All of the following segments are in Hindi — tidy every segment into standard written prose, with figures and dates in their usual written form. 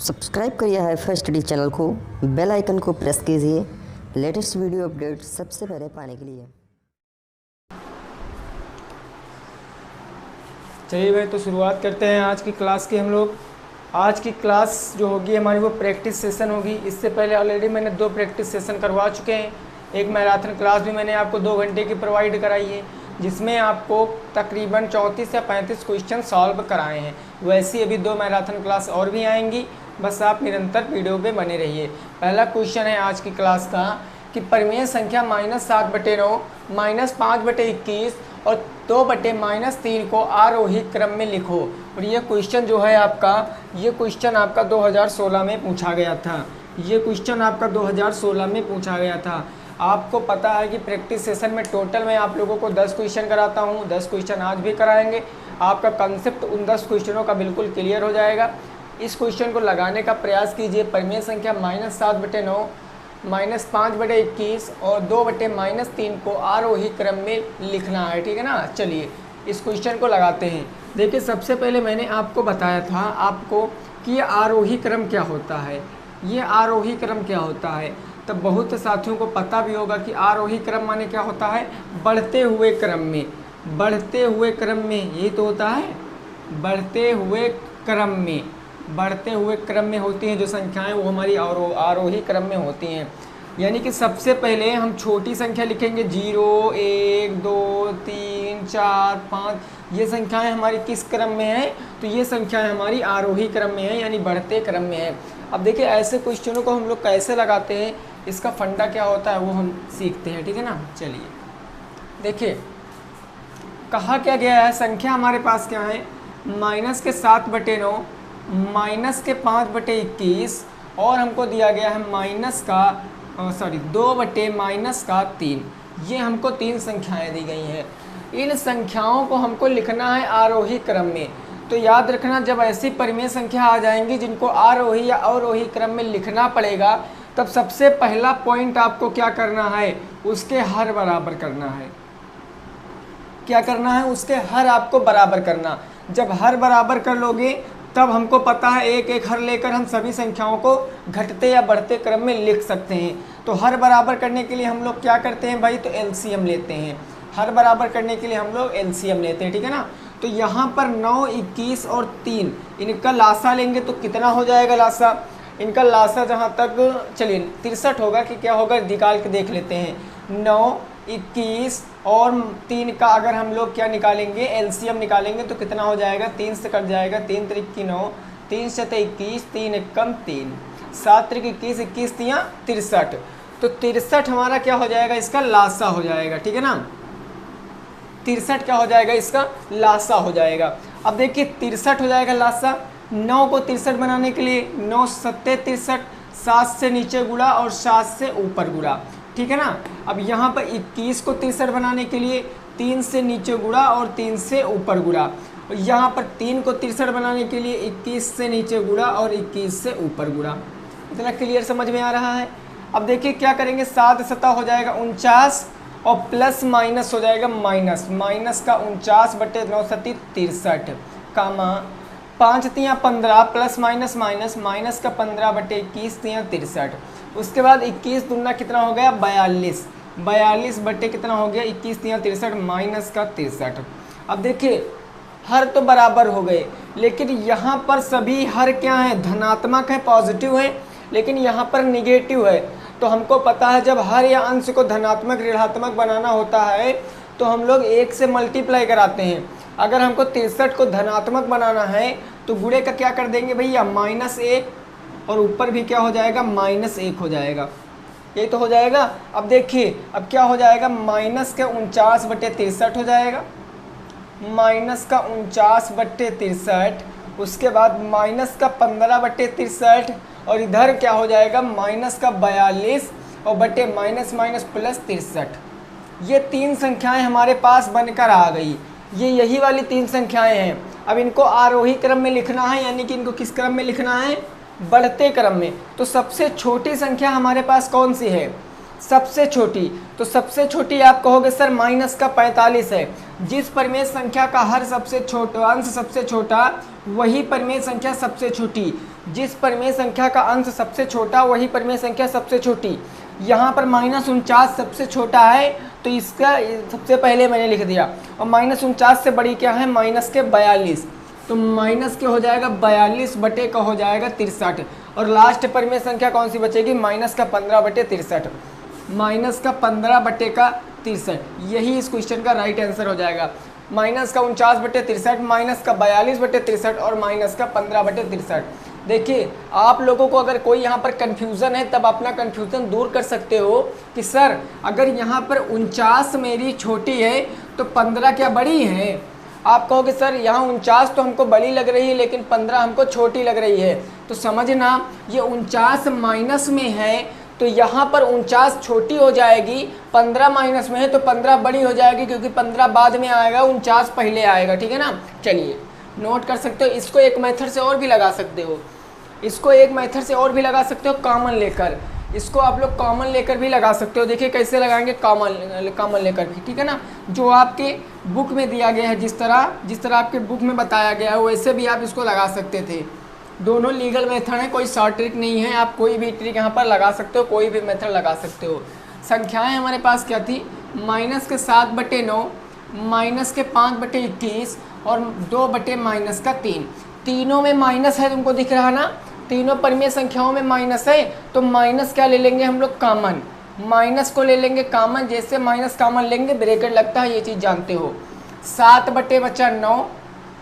सब्सक्राइब करिए हाईफाई स्टडी चैनल को, बेल आइकन को प्रेस कीजिए लेटेस्ट वीडियो अपडेट सबसे पहले पाने के लिए। चलिए भाई, तो शुरुआत करते हैं आज की क्लास की। हम लोग आज की क्लास जो होगी हमारी वो प्रैक्टिस सेशन होगी। इससे पहले ऑलरेडी मैंने 2 प्रैक्टिस सेशन करवा चुके हैं। एक मैराथन क्लास भी मैंने आपको 2 घंटे की प्रोवाइड कराई है, जिसमें आपको तकरीबन 34 या 35 क्वेश्चन सॉल्व कराए हैं। वैसे अभी 2 मैराथन क्लास और भी आएंगी, बस आप निरंतर वीडियो पे बने रहिए। पहला क्वेश्चन है आज की क्लास का कि परिमेय संख्या -7/9, -5/21 और 2/-3 को आरोही क्रम में लिखो। और ये क्वेश्चन जो है आपका, ये क्वेश्चन आपका 2016 में पूछा गया था। ये क्वेश्चन आपका 2016 में पूछा गया था। आपको पता है कि प्रैक्टिस सेशन में टोटल मैं आप लोगों को 10 क्वेश्चन कराता हूँ। 10 क्वेश्चन आज भी कराएंगे। आपका कंसेप्ट उन 10 क्वेश्चनों का बिल्कुल क्लियर हो जाएगा। इस क्वेश्चन को लगाने का प्रयास कीजिए। परिमेय संख्या -7/9, -5/21 और 2/-3 को आरोही क्रम में लिखना है, ठीक है ना। चलिए इस क्वेश्चन को लगाते हैं। देखिए, सबसे पहले मैंने आपको बताया था आपको कि ये आरोही क्रम क्या होता है। ये आरोही क्रम क्या होता है, तब बहुत साथियों को पता भी होगा कि आरोही क्रम माने क्या होता है। बढ़ते हुए क्रम में, बढ़ते हुए क्रम में, यही तो होता है। बढ़ते हुए क्रम में, बढ़ते हुए क्रम में होती हैं जो संख्याएं, वो हमारी आरोही क्रम में होती हैं। यानी कि सबसे पहले हम छोटी संख्या लिखेंगे 0, 1, 2, 3, 4, 5। ये संख्याएं हमारी किस क्रम में हैं, तो ये संख्याएं हमारी आरोही क्रम में हैं, यानी बढ़ते क्रम में हैं। अब देखिए, ऐसे क्वेश्चनों को हम लोग कैसे लगाते हैं, इसका फंडा क्या होता है वो हम सीखते हैं, ठीक है ना। चलिए देखिए, कहा क्या गया है, संख्या हमारे पास क्या है, -7/9, -5/21 और हमको दिया गया है 2/-3। ये हमको 3 संख्याएं दी गई हैं। इन संख्याओं को हमको लिखना है आरोही क्रम में। तो याद रखना, जब ऐसी परिमेय संख्या आ जाएंगी जिनको आरोही या अवरोही क्रम में लिखना पड़ेगा, तब सबसे पहला पॉइंट आपको क्या करना है, उसके हर बराबर करना है। क्या करना है, उसके हर आपको बराबर करना। जब हर बराबर कर लोगे तब हमको पता है एक एक हर लेकर हम सभी संख्याओं को घटते या बढ़ते क्रम में लिख सकते हैं। तो हर बराबर करने के लिए हम लोग क्या करते हैं भाई, तो एलसीएम लेते हैं। हर बराबर करने के लिए हम लोग एलसीएम लेते हैं, ठीक है ना। तो यहाँ पर 9, 21 और 3 इनका लासा लेंगे तो कितना हो जाएगा लासा। इनका लासा जहाँ तक, चलिए 63 होगा कि क्या होगा, निकाल के देख लेते हैं। 9, 21 और 3 का अगर हम लोग क्या निकालेंगे, एलसीएम निकालेंगे तो कितना हो जाएगा, 3 से कट जाएगा। 3 त्रिक 9, 3 7 21, 3 एकम 3, 7 त्रिक 21, 21 3 63। तो 63 हमारा क्या हो जाएगा, इसका लासा हो जाएगा, ठीक है ना। 63 क्या हो जाएगा, इसका लासा हो जाएगा। अब देखिए 63 हो जाएगा लासा। 9 को 63 बनाने के लिए 9 7 63, 7 से नीचे गुणा और 7 से ऊपर गुणा, ठीक है ना। अब यहाँ पर 21 को 63 बनाने के लिए 3 से नीचे गुणा और 3 से ऊपर गुणा। और यहाँ पर 3 को 63 बनाने के लिए 21 से नीचे गुणा और 21 से ऊपर गुणा। इतना क्लियर समझ में आ रहा है। अब देखिए क्या करेंगे, 7 7 हो जाएगा 49 और प्लस माइनस हो जाएगा माइनस का 49/9 7 63 कामा 5 3 15 प्लस माइनस माइनस का 15/21 3 63। उसके बाद 21 दूना कितना हो गया, 42 बटे कितना हो गया, 21 3 63 माइनस का 63। अब देखिए हर तो बराबर हो गए, लेकिन यहाँ पर सभी हर क्या है, धनात्मक है, पॉजिटिव है, लेकिन यहाँ पर निगेटिव है। तो हमको पता है जब हर या अंश को धनात्मक ऋणात्मक बनाना होता है तो हम लोग 1 से मल्टीप्लाई कराते हैं। अगर हमको 63 को धनात्मक बनाना है तो गुणे का क्या कर देंगे भैया, -1 और ऊपर भी क्या हो जाएगा, -1 हो जाएगा। यही तो हो जाएगा। अब देखिए अब क्या हो जाएगा, माइनस का 49/63 हो जाएगा, माइनस का 49/63। उसके बाद माइनस का 15/63 और इधर क्या हो जाएगा, माइनस का 42 और बटे माइनस प्लस 63। ये 3 संख्याएं हमारे पास बनकर आ गई। ये यही वाली 3 संख्याएं हैं। अब इनको आरोही क्रम में लिखना है, यानी कि इनको किस क्रम में लिखना है, बढ़ते क्रम में। तो सबसे छोटी संख्या हमारे पास कौन सी है, सबसे छोटी। तो सबसे छोटी आप कहोगे सर -45 है। जिस परिमेय संख्या का हर सबसे छोटा अंश सबसे छोटा वही परिमेय संख्या सबसे छोटी। जिस परिमेय संख्या का अंश सबसे छोटा वही परिमेय संख्या सबसे छोटी। यहाँ पर -49 सबसे छोटा है तो इसका सबसे पहले मैंने लिख दिया, और -49 से बड़ी क्या है, -42, तो माइनस के हो जाएगा 42 बटे का हो जाएगा 63, और लास्ट परिमेय संख्या कौन सी बचेगी, -15 बटे 63, -15 बटे का 63, यही इस क्वेश्चन का राइट आंसर हो जाएगा। -49 बटे 63, -42 बटे 63 और -15 बटे 63। देखिए आप लोगों को अगर कोई यहाँ पर कन्फ्यूज़न है तब अपना कन्फ्यूज़न दूर कर सकते हो कि सर अगर यहाँ पर 49 मेरी छोटी है तो 15 क्या बड़ी है। आप कहोगे सर यहाँ 49 तो हमको बड़ी लग रही है लेकिन 15 हमको छोटी लग रही है, तो समझना ये 49 माइनस में है तो यहाँ पर 49 छोटी हो जाएगी, 15 माइनस में है तो 15 बड़ी हो जाएगी, क्योंकि 15 बाद में आएगा, 49 पहले आएगा। ठीक है ना, चलिए नोट कर सकते हो। इसको एक मेथड से और भी लगा सकते हो, इसको एक मेथड से और भी लगा सकते हो, कॉमन लेकर। इसको आप लोग कॉमन लेकर भी लगा सकते हो। देखिए कैसे लगाएंगे, कॉमन लेकर भी, ठीक है ना। जो आपके बुक में दिया गया है, जिस तरह आपके बुक में बताया गया है वैसे भी आप इसको लगा सकते थे। दोनों लीगल मेथड है, कोई शॉर्ट ट्रिक नहीं है, आप कोई भी ट्रिक यहाँ पर लगा सकते हो, कोई भी मेथड लगा सकते हो। संख्याएं हमारे पास क्या थी, -7 बटे 9, -5 बटे 21 और 2 बटे -3। तीनों में माइनस है, तुमको दिख रहा ना, तीनों परिमेय संख्याओं में माइनस है, तो माइनस क्या ले लेंगे हम लोग, कॉमन। माइनस को ले लेंगे कॉमन, जैसे माइनस कॉमन लेंगे ब्रैकेट लगता है, ये चीज़ जानते हो। 7 बटे बचा 9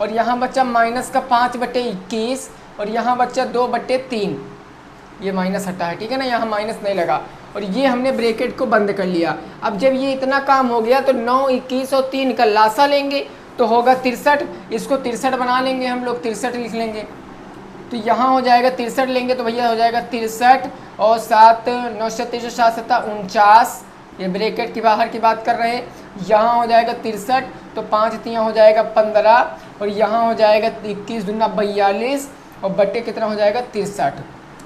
और यहाँ बचा -5 बटे 21 और यहाँ बचा 2 बटे 3, ये माइनस हटा है, ठीक है ना, यहाँ माइनस नहीं लगा, और ये हमने ब्रैकेट को बंद कर लिया। अब जब ये इतना काम हो गया तो 9, 21 और 3 का लासा लेंगे तो होगा 63, इसको 63 बना लेंगे हम लोग, 63 लिख लेंगे, तो यहाँ हो जाएगा 63 लेंगे तो भैया हो जाएगा 63 और 7 9 37 7 7 49, ये ब्रैकेट की बाहर की बात कर रहे हैं। यहाँ हो जाएगा 63 तो 5 3 हो जाएगा 15 और यहाँ हो जाएगा 21 दूना 42 और बटे कितना हो जाएगा 63,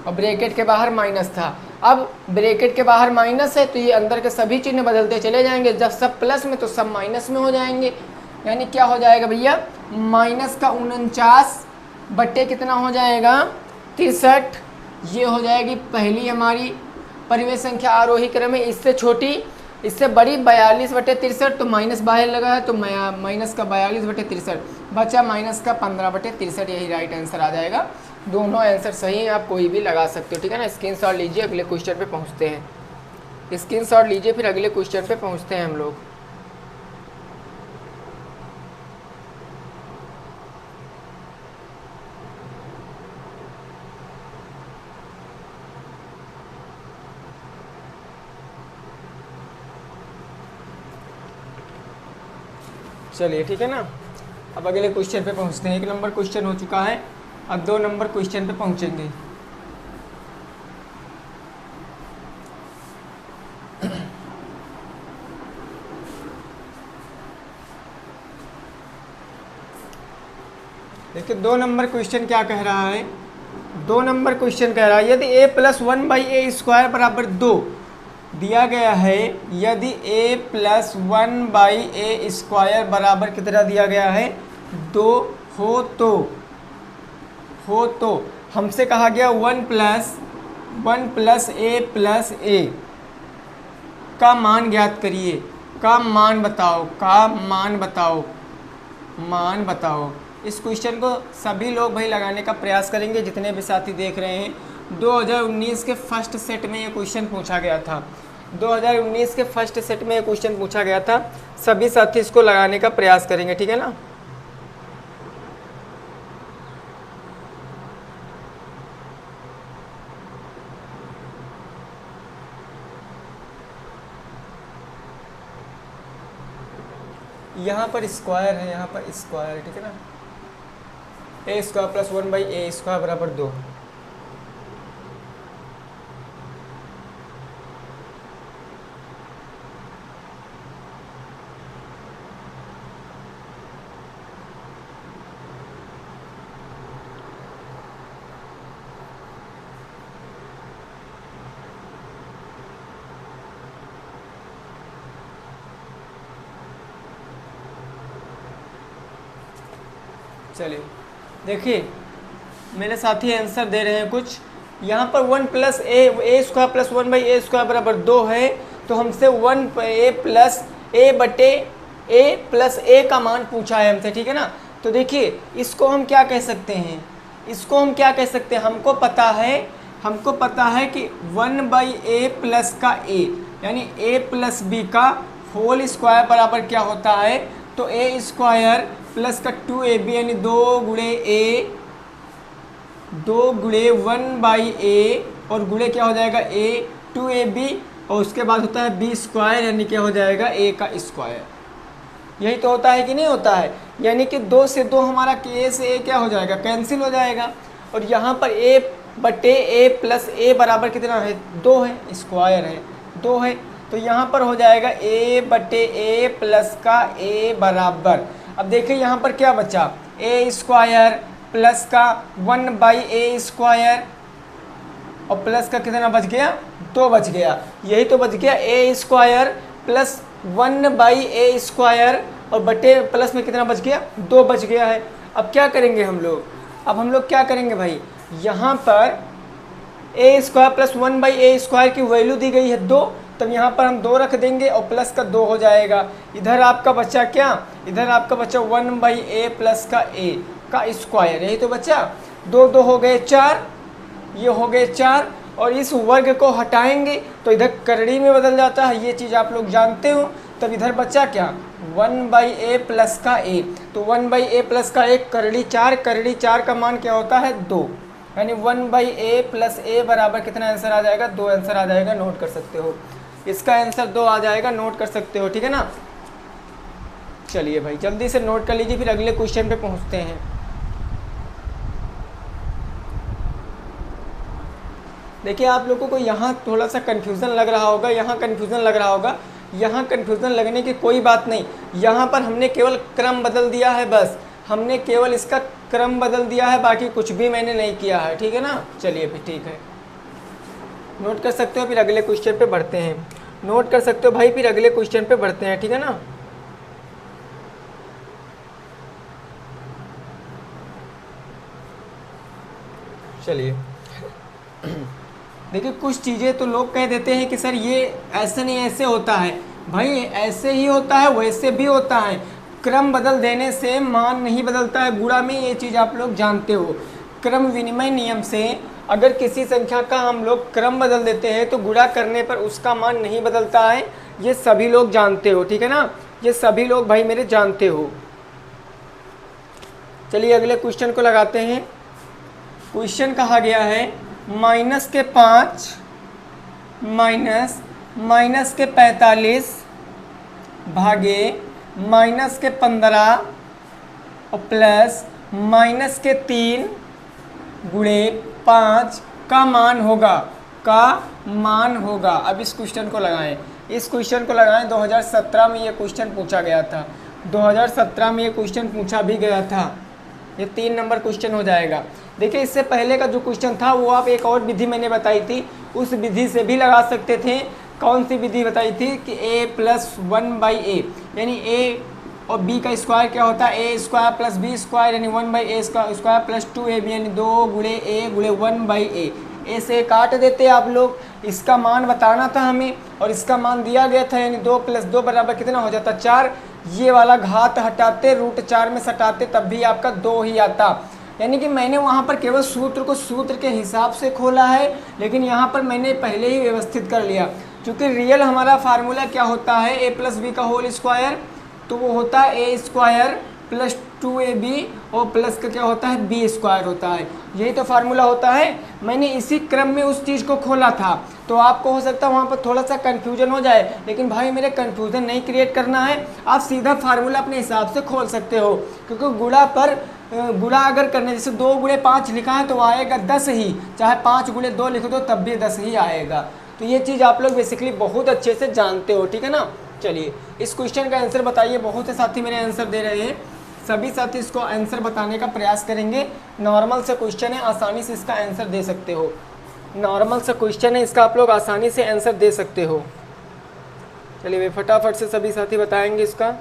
और ब्रैकेट के बाहर माइनस था। अब ब्रैकेट के बाहर माइनस है तो ये अंदर के सभी चिन्ह बदलते चले जाएंगे, जब सब प्लस में तो सब माइनस में हो जाएंगे, यानी क्या हो जाएगा भैया, -49 बटे कितना हो जाएगा 63। ये हो जाएगी पहली हमारी परिमेय संख्या आरोही क्रम में, इससे छोटी इससे बड़ी 42 बटे 63, तो माइनस बाहर लगा है तो माइनस का 42 बटे 63 बचा -15 बटे 63, यही राइट आंसर आ जाएगा। दोनों आंसर सही हैं, आप कोई भी लगा सकते हो, ठीक है ना। स्क्रीनशॉट लीजिए, अगले क्वेश्चन पे पहुंचते हैं। स्क्रीनशॉट लीजिए, फिर अगले क्वेश्चन पे पहुंचते हैं हम लोग। चलिए ठीक है ना, अब अगले क्वेश्चन पे पहुंचते हैं। 1 नंबर क्वेश्चन हो चुका है, अब 2 नंबर क्वेश्चन पे पहुंचेंगे। देखिए 2 नंबर क्वेश्चन क्या कह रहा है, 2 नंबर क्वेश्चन कह रहा है यदि a + 1/a² बराबर 2 दिया गया है, यदि a + 1/a² बराबर कितना दिया गया है 2 हो तो हमसे कहा गया 1 + a का मान ज्ञात करिए। का मान बताओ। इस क्वेश्चन को सभी लोग भाई लगाने का प्रयास करेंगे, जितने भी साथी देख रहे हैं। 2019 के फर्स्ट सेट में ये क्वेश्चन पूछा गया था, 2019 के फर्स्ट सेट में ये क्वेश्चन पूछा गया था। सभी साथी इसको लगाने का प्रयास करेंगे, ठीक है ना। यहाँ पर स्क्वायर है, यहाँ पर स्क्वायर है, ठीक है ना। a² + 1/a² बराबर 2। चलिए देखिए मेरे साथी आंसर दे रहे हैं कुछ। यहाँ पर 1 प्लस ए स्क्वायर प्लस 1/a² बराबर 2 है, तो हमसे 1a प्लस ए बटे ए प्लस ए का मान पूछा है हमसे, ठीक है ना। तो देखिए इसको हम क्या कह सकते हैं, इसको हम क्या कह सकते हैं, हमको पता है कि 1/a प्लस का a यानी a प्लस b का होल स्क्वायर बराबर क्या होता है, तो a स्क्वायर प्लस का 2ab यानी 2 गुणे 1/a और गुणे क्या हो जाएगा a 2ab और उसके बाद होता है b स्क्वायर यानी क्या हो जाएगा a का स्क्वायर। यही तो होता है कि नहीं होता है, यानी कि 2 से 2 हमारा a से a क्या हो जाएगा, कैंसिल हो जाएगा। और यहाँ पर a बटे a प्लस a बराबर कितना है, 2 है, स्क्वायर है 2 है, तो यहाँ पर हो जाएगा a बटे a प्लस का a बराबर। अब देखिए यहाँ पर क्या बचा, a स्क्वायर प्लस का 1/a² और प्लस का कितना बच गया, 2 बच गया। यही तो बच गया a स्क्वायर प्लस 1/a² और बटे प्लस में कितना बच गया, 2 बच गया है। अब क्या करेंगे हम लोग, अब हम लोग क्या करेंगे भाई, यहाँ पर a स्क्वायर प्लस 1/a² की वैल्यू दी गई है 2, तब यहाँ पर हम 2 रख देंगे और प्लस का 2 हो जाएगा। इधर आपका बच्चा क्या, इधर आपका बच्चा 1/a प्लस का a का स्क्वायर, यही तो बच्चा 2 2 हो गए 4, ये हो गए 4 और इस वर्ग को हटाएंगे तो इधर करड़ी में बदल जाता है, ये चीज़ आप लोग जानते हो। तब इधर बच्चा क्या, 1/a प्लस का a, तो 1/a प्लस का 1 करड़ी 4 का मान क्या होता है 2, यानी 1/a प्लस a बराबर कितना आंसर आ जाएगा, 2 आंसर आ जाएगा, नोट कर सकते हो। इसका आंसर 2 आ जाएगा, नोट कर सकते हो, ठीक है ना। चलिए भाई जल्दी से नोट कर लीजिए, फिर अगले क्वेश्चन पे पहुंचते हैं। देखिए आप लोगों को यहाँ थोड़ा सा कन्फ्यूज़न लग रहा होगा, यहाँ कन्फ्यूज़न लगने की कोई बात नहीं। यहाँ पर हमने केवल क्रम बदल दिया है, बस हमने केवल इसका क्रम बदल दिया है, बाकी कुछ भी मैंने नहीं किया है, ठीक है ना। चलिए फिर ठीक है, नोट कर सकते हो, फिर अगले क्वेश्चन पे बढ़ते हैं। नोट कर सकते हो भाई, फिर अगले क्वेश्चन पे बढ़ते हैं, ठीक है ना। चलिए देखिए कुछ चीज़ें तो लोग कह देते हैं कि सर ये ऐसे नहीं ऐसे होता है, भाई ऐसे ही होता है वैसे भी होता है, क्रम बदल देने से मान नहीं बदलता है गुणा में, ये चीज़ आप लोग जानते हो। क्रम विनिमय नियम से अगर किसी संख्या का हम लोग क्रम बदल देते हैं तो गुणा करने पर उसका मान नहीं बदलता है, ये सभी लोग जानते हो, ठीक है ना, ये सभी लोग भाई मेरे जानते हो। चलिए अगले क्वेश्चन को लगाते हैं। क्वेश्चन कहा गया है -5 माइनस के 45 भागे -15 और प्लस -3 गुणे 5 का मान होगा। अब इस क्वेश्चन को लगाएं, 2017 में ये क्वेश्चन पूछा गया था, 2017 में ये क्वेश्चन पूछा भी गया था, ये 3 नंबर क्वेश्चन हो जाएगा। देखिए इससे पहले का जो क्वेश्चन था वो आप एक और विधि मैंने बताई थी, उस विधि से भी लगा सकते थे। कौन सी विधि बताई थी कि a प्लस 1/a यानी a और b का स्क्वायर क्या होता है, a square plus b square यानी 1/a स्क्वायर प्लस 2ab यानी 2 गुणे a गुणे 1/a। ए से काट देते आप लोग, इसका मान बताना था हमें और इसका मान दिया गया था, यानी 2 + 2 बराबर कितना हो जाता 4। ये वाला घात हटाते, √4 में सटाते तब भी आपका 2 ही आता। यानी कि मैंने वहाँ पर केवल सूत्र को सूत्र के हिसाब से खोला है, लेकिन यहाँ पर मैंने पहले ही व्यवस्थित कर लिया। क्योंकि रियल हमारा फार्मूला क्या होता है, a + b का होल स्क्वायर, तो वो होता है a स्क्वायर प्लस 2ab और प्लस का क्या होता है b स्क्वायर होता है, यही तो फार्मूला होता है। मैंने इसी क्रम में उस चीज़ को खोला था, तो आपको हो सकता है वहाँ पर थोड़ा सा कन्फ्यूजन हो जाए, लेकिन भाई मेरे कन्फ्यूजन नहीं क्रिएट करना है, आप सीधा फार्मूला अपने हिसाब से खोल सकते हो। क्योंकि गुणा अगर करने, जैसे 2 गुणे 5 लिखा है तो आएगा 10 ही, चाहे 5 गुणे 2 लिख दो तब भी 10 ही आएगा। तो ये चीज़ आप लोग बेसिकली बहुत अच्छे से जानते हो, ठीक है ना। चलिए इस क्वेश्चन का आंसर बताइए। बहुत से साथी मेरे आंसर दे रहे हैं, सभी साथी इसको आंसर बताने का प्रयास करेंगे। नॉर्मल से क्वेश्चन है, आसानी से इसका आंसर दे सकते हो। नॉर्मल से क्वेश्चन है, इसका आप लोग आसानी से आंसर दे सकते हो। चलिए वे फटाफट से सभी साथी बताएंगे इसका।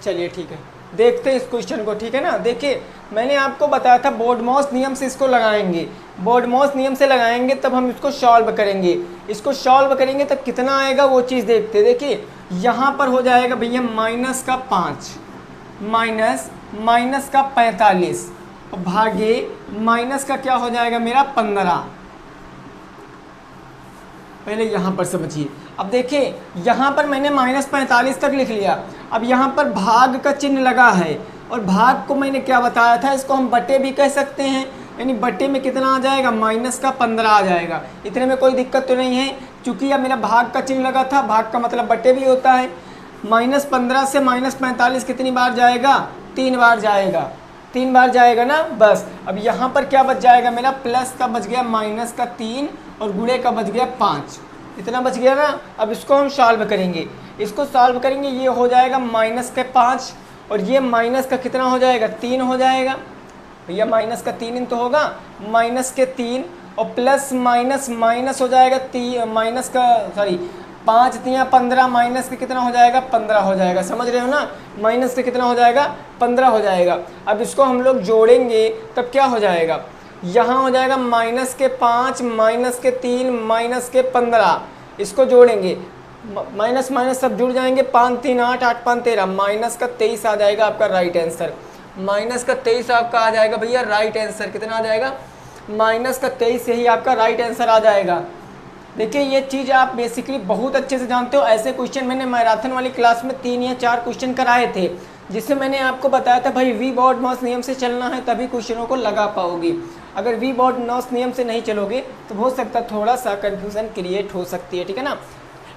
चलिए ठीक है, देखते हैं इस क्वेश्चन को, ठीक है ना। देखिए मैंने आपको बताया था बोर्डमॉस नियम से इसको लगाएंगे, बोर्डमॉस नियम से लगाएंगे तब हम इसको सॉल्व करेंगे। इसको सॉल्व करेंगे तब कितना आएगा वो चीज़ देखते हैं। देखिए यहाँ पर हो जाएगा भैया माइनस का 5 माइनस का 45 भागे माइनस का क्या हो जाएगा मेरा 15। पहले यहाँ पर समझिए। अब देखिए यहाँ पर मैंने -45 तक लिख लिया। अब यहाँ पर भाग का चिन्ह लगा है और भाग को मैंने क्या बताया था, इसको हम बटे भी कह सकते हैं, यानी बटे में कितना आ जाएगा माइनस का 15 आ जाएगा। इतने में कोई दिक्कत तो नहीं है, क्योंकि अब मेरा भाग का चिन्ह लगा था, भाग का मतलब बटे भी होता है। -15 से -45 कितनी बार जाएगा, 3 बार जाएगा, 3 बार जाएगा ना बस। अब यहाँ पर क्या बच जाएगा मेरा, प्लस का बच गया माइनस का 3 और गुणे का बच गया 5, इतना बच गया ना। अब इसको हम सॉल्व करेंगे, इसको सॉल्व करेंगे, ये हो जाएगा माइनस के 5 और ये माइनस का कितना हो जाएगा 3 हो जाएगा भैया, माइनस का 3 तो होगा, माइनस के 3 और प्लस माइनस माइनस हो जाएगा माइनस का 5 3 15 माइनस के कितना हो जाएगा 15 हो जाएगा, समझ रहे हो ना। माइनस के कितना हो जाएगा 15 हो जाएगा। अब इसको हम लोग जोड़ेंगे तब क्या हो जाएगा, यहाँ हो जाएगा माइनस के 5 माइनस के 3 माइनस के 15, इसको जोड़ेंगे माइनस माइनस सब जुड़ जाएंगे, 5 3 8 8 5 13, माइनस का 23 आ जाएगा आपका राइट आंसर। माइनस का 23 आपका आ जाएगा भैया राइट आंसर, कितना आ जाएगा माइनस का 23 यही आपका राइट आंसर आ जाएगा। देखिए ये चीज़ आप बेसिकली बहुत अच्छे से जानते हो। ऐसे क्वेश्चन मैंने मैराथन वाली क्लास में 3 या 4 क्वेश्चन कराए थे, जिससे मैंने आपको बताया था भाई वी बोर्डमॉस नियम से चलना है तभी क्वेश्चनों को लगा पाओगे। अगर वी बोर्डमॉस नियम से नहीं चलोगे तो हो सकता है थोड़ा सा कन्फ्यूज़न क्रिएट हो सकती है, ठीक है ना।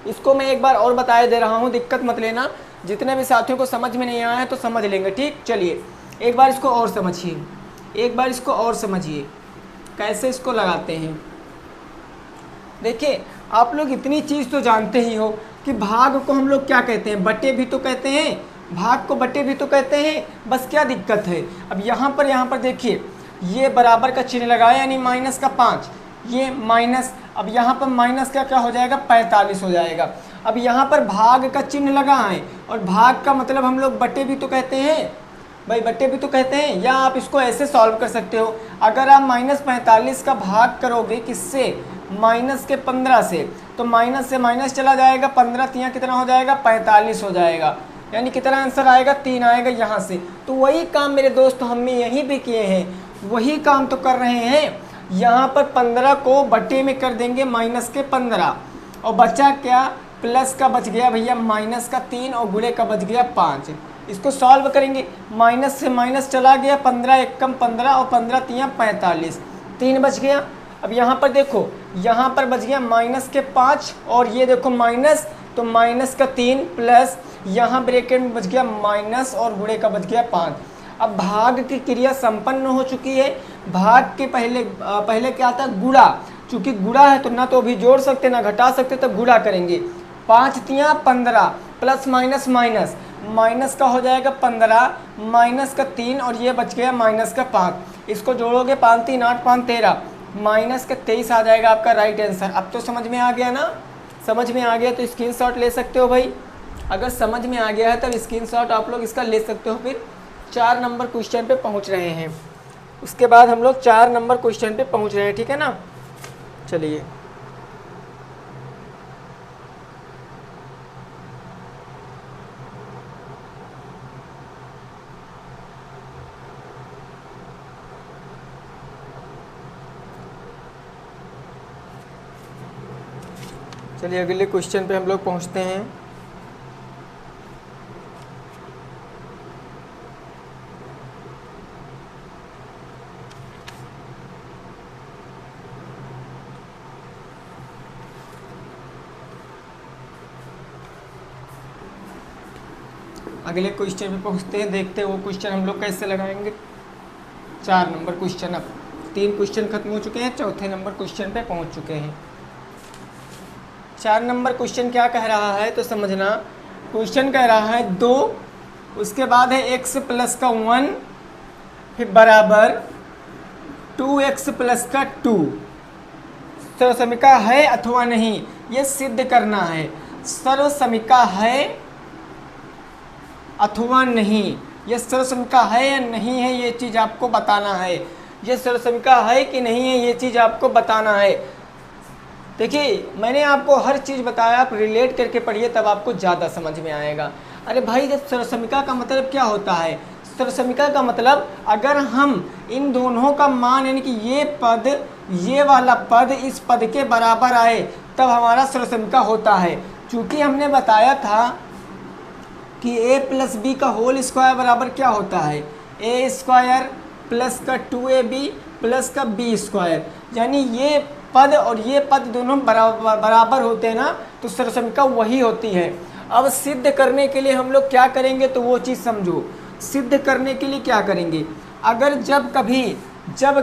इसको मैं एक बार और बताया दे रहा हूँ, दिक्कत मत लेना। जितने भी साथियों को समझ में नहीं आया है तो समझ लेंगे, ठीक। चलिए एक बार इसको और समझिए, एक बार इसको और समझिए कैसे इसको लगाते हैं। देखिए आप लोग इतनी चीज़ तो जानते ही हो कि भाग को हम लोग क्या कहते हैं, बटे भी तो कहते हैं, भाग को बटे भी तो कहते हैं, बस क्या दिक्कत है। अब यहाँ पर देखिए ये बराबर का चिन्ह लगाया यानी माइनस का 5, ये माइनस, अब यहाँ पर माइनस का क्या हो जाएगा 45 हो जाएगा। अब यहाँ पर भाग का चिन्ह लगा है और भाग का मतलब हम लोग बटे भी तो कहते हैं भाई, बटे भी तो कहते हैं। या आप इसको ऐसे सॉल्व कर सकते हो, अगर आप -45 का भाग करोगे किससे, माइनस के 15 से, तो माइनस से माइनस चला जाएगा, 15 3 कितना हो जाएगा 45 हो जाएगा, यानी कितना आंसर आएगा 3 आएगा यहाँ से। तो वही काम मेरे दोस्त हमने यहीं पे किए हैं, वही काम तो कर रहे हैं। यहाँ पर 15 को बटे में कर देंगे माइनस के 15 और बचा क्या, प्लस का बच गया भैया माइनस का 3 और गुणे का बच गया 5। इसको सॉल्व करेंगे, माइनस से माइनस चला गया, 15 1 कम 15 और 15 3 45, 3 बच गया। अब यहाँ पर देखो, यहाँ पर बच गया माइनस के 5 और ये देखो माइनस, तो माइनस का 3 प्लस यहाँ ब्रैकेट में बच गया माइनस और गुणे का बच गया 5। अब भाग की क्रिया संपन्न हो चुकी है। भाग के पहले क्या था, गुणा, चूँकि गुणा है तो ना तो अभी जोड़ सकते ना घटा सकते, तो गुणा करेंगे। 5 3 15 प्लस माइनस माइनस, माइनस का हो जाएगा 15 माइनस का 3 और ये बच गया माइनस का 5। इसको जोड़ोगे 5 3 8 5 13, माइनस का 23 आ जाएगा आपका राइट आंसर। अब तो समझ में आ गया ना, समझ में आ गया तो स्क्रीनशॉट ले सकते हो भाई। अगर समझ में आ गया है तब स्क्रीनशॉट आप लोग इसका ले सकते हो। फिर 4 नंबर क्वेश्चन पे पहुंच रहे हैं, उसके बाद हम लोग 4 नंबर क्वेश्चन पे पहुंच रहे हैं, ठीक है ना। चलिए चलिए अगले क्वेश्चन पे हम लोग पहुंचते हैं। अगले क्वेश्चन पे पहुंचते हैं, देखते हैं वो क्वेश्चन हम लोग कैसे लगाएंगे। 4 नंबर क्वेश्चन, अब 3 क्वेश्चन खत्म हो चुके हैं, चौथे नंबर क्वेश्चन पे पहुंच चुके हैं। 4 नंबर क्वेश्चन क्या कह रहा है तो समझना। क्वेश्चन कह रहा है 2, उसके बाद है x प्लस का 1, फिर बराबर 2x प्लस का 2। सर्वसमिका है अथवा नहीं, ये सिद्ध करना है। सर्वसमिका है अथवा नहीं। ये सर्वसमिका है या नहीं है, ये चीज़ आपको बताना है। ये सर्वसमिका है कि नहीं है, ये चीज़ आपको बताना है। देखिए मैंने आपको हर चीज़ बताया, आप रिलेट करके पढ़िए तब आपको ज़्यादा समझ में आएगा। अरे भाई जब सर्वसमिका का मतलब क्या होता है, सर्वसमिका का मतलब अगर हम इन दोनों का मान यानी कि ये पद ये वाला पद इस पद के बराबर आए तब हमारा सर्वसमिका होता है। चूँकि हमने बताया था कि a प्लस बी का होल स्क्वायर बराबर क्या होता है, a स्क्वायर प्लस का 2ab प्लस का b स्क्वायर, यानी ये पद और ये पद दोनों बराबर होते हैं ना, तो सर्वसमिका वही होती है। अब सिद्ध करने के लिए हम लोग क्या करेंगे, तो वो चीज़ समझो। सिद्ध करने के लिए क्या करेंगे, अगर जब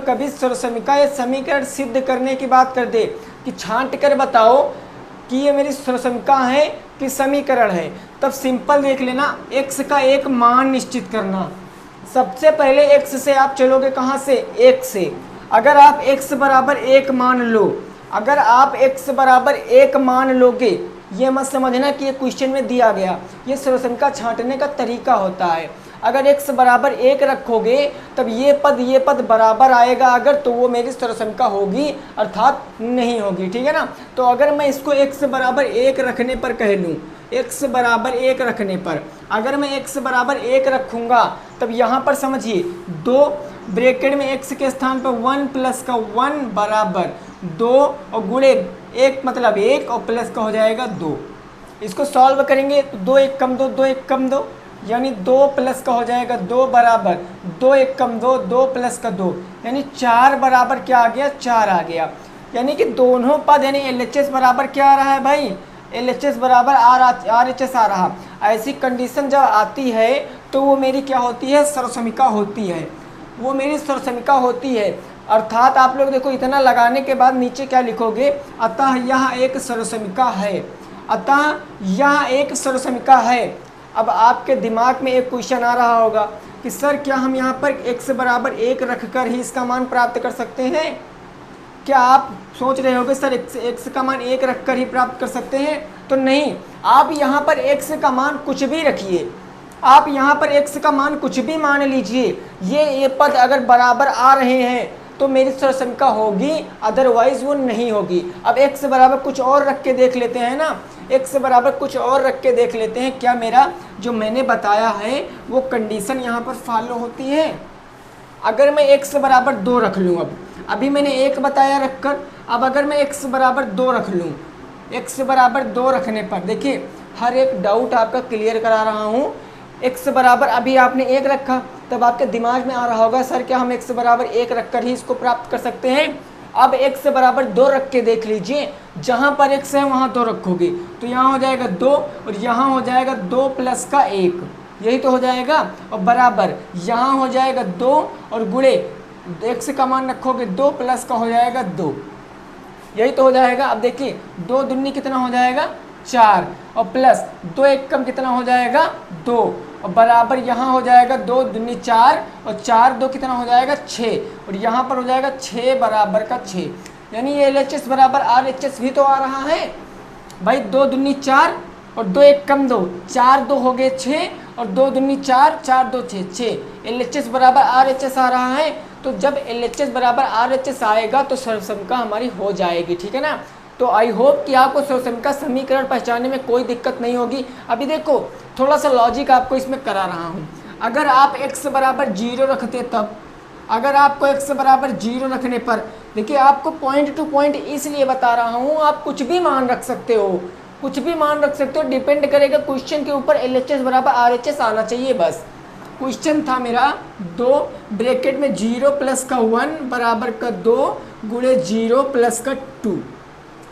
कभी सर्वसमिका या समीकरण सिद्ध करने की बात कर दे कि छांट कर बताओ कि ये मेरी सर्वसमिका है कि समीकरण है, तब सिंपल देख लेना, x का एक मान निश्चित करना। सबसे पहले x से आप चलोगे कहाँ से, 1 से। अगर आप x बराबर 1 मान लो, अगर आप x बराबर 1 मान लोगे, ये मत समझना कि ये क्वेश्चन में दिया गया, ये सर्वसमिका छांटने का तरीका होता है। अगर x बराबर 1 रखोगे तब ये पद बराबर आएगा अगर, तो वो मेरी सर्वसमिका होगी, अर्थात नहीं होगी, ठीक है ना। तो अगर मैं इसको x बराबर 1 रखने पर कह लूँ, x बराबर 1 रखने पर अगर मैं x बराबर 1 रखूँगा तब यहाँ पर समझिए 2 ब्रैकेट में x के स्थान पर 1 प्लस का 1 बराबर 2 और गुणे 1 मतलब 1 और प्लस का हो जाएगा 2। इसको सॉल्व करेंगे तो 2 1 कम 2 2 1 कम 2 यानी 2 प्लस का हो जाएगा 2 बराबर 2 1 कम 2 2 प्लस का 2 यानी 4 बराबर क्या आ गया, 4 आ गया। यानी कि दोनों पद यानी LHS बराबर क्या आ रहा है भाई, LHS बराबर RHS आ रहा। ऐसी कंडीशन जब आती है तो वो मेरी क्या होती है, सर्वसमिका होती है, वो मेरी सर्वसमिका होती है। अर्थात आप लोग देखो इतना लगाने के बाद नीचे क्या लिखोगे, अतः यह एक सर्वसमिका है, अतः यह एक सर्वसमिका है। अब आपके दिमाग में एक क्वेश्चन आ रहा होगा कि सर क्या हम यहाँ पर x बराबर 1 रखकर ही इसका मान प्राप्त कर सकते हैं। क्या आप सोच रहे होगे सर x का मान 1 रखकर ही प्राप्त कर सकते हैं, तो नहीं। आप यहाँ पर x का मान कुछ भी रखिए, आप यहाँ पर x का मान कुछ भी मान लीजिए, ये पद अगर बराबर आ रहे हैं तो मेरी सर्वसमिका होगी, अदरवाइज वो नहीं होगी। अब x बराबर कुछ और रख के देख लेते हैं ना, x बराबर कुछ और रख के देख लेते हैं, क्या मेरा जो मैंने बताया है वो कंडीशन यहाँ पर फॉलो होती है। अगर मैं x बराबर 2 रख लूँ, अभी मैंने 1 बताया रखकर, अब अगर मैं x बराबर 2 रख लूँ, x बराबर 2 रखने पर देखिए हर एक डाउट आपका क्लियर करा रहा हूँ। x बराबर अभी आपने 1 रखा तब आपके दिमाग में आ रहा होगा सर क्या हम x बराबर 1 रखकर ही इसको प्राप्त कर सकते हैं। अब x बराबर 2 रख के देख लीजिए, जहाँ पर x है वहाँ 2 रखोगे तो यहाँ हो जाएगा 2 और यहाँ हो जाएगा 2 प्लस का 1, यही तो हो जाएगा, और बराबर यहाँ हो जाएगा 2 और गुणे x का मान रखोगे 2 प्लस का हो जाएगा 2, यही तो हो जाएगा। अब देखिए 2 दूनी कितना हो जाएगा 4 और प्लस 2 1 कम कितना हो जाएगा 2 और बराबर यहाँ हो जाएगा 2 दूनी 4 और 4 2 कितना हो जाएगा 6 और यहाँ पर हो जाएगा 6 बराबर का 6, यानी ये LHS बराबर RHS भी तो आ रहा है भाई। 2 दूनी 4 और 2 1 कम 2 4 2 हो गए 6 और 2 दूनी 4 4 2 6 LHS बराबर RHS आ रहा है। तो जब LHS बराबर RHS आएगा तो सर्वसमिका हमारी हो जाएगी, ठीक है ना। तो आई होप कि आपको सर्वसमिका समीकरण पहचानने में कोई दिक्कत नहीं होगी। अभी देखो थोड़ा सा लॉजिक आपको इसमें करा रहा हूँ। अगर आप x बराबर 0 रखते तब, अगर आपको x बराबर 0 रखने पर, देखिए आपको पॉइंट टू पॉइंट इसलिए बता रहा हूँ, आप कुछ भी मान रख सकते हो, कुछ भी मान रख सकते हो, डिपेंड करेगा क्वेश्चन के ऊपर। LHS बराबर RHS आना चाहिए बस। क्वेश्चन था मेरा 2 ब्रैकेट में 0 प्लस का 1 बराबर का 2 गुणे 0 प्लस का 2,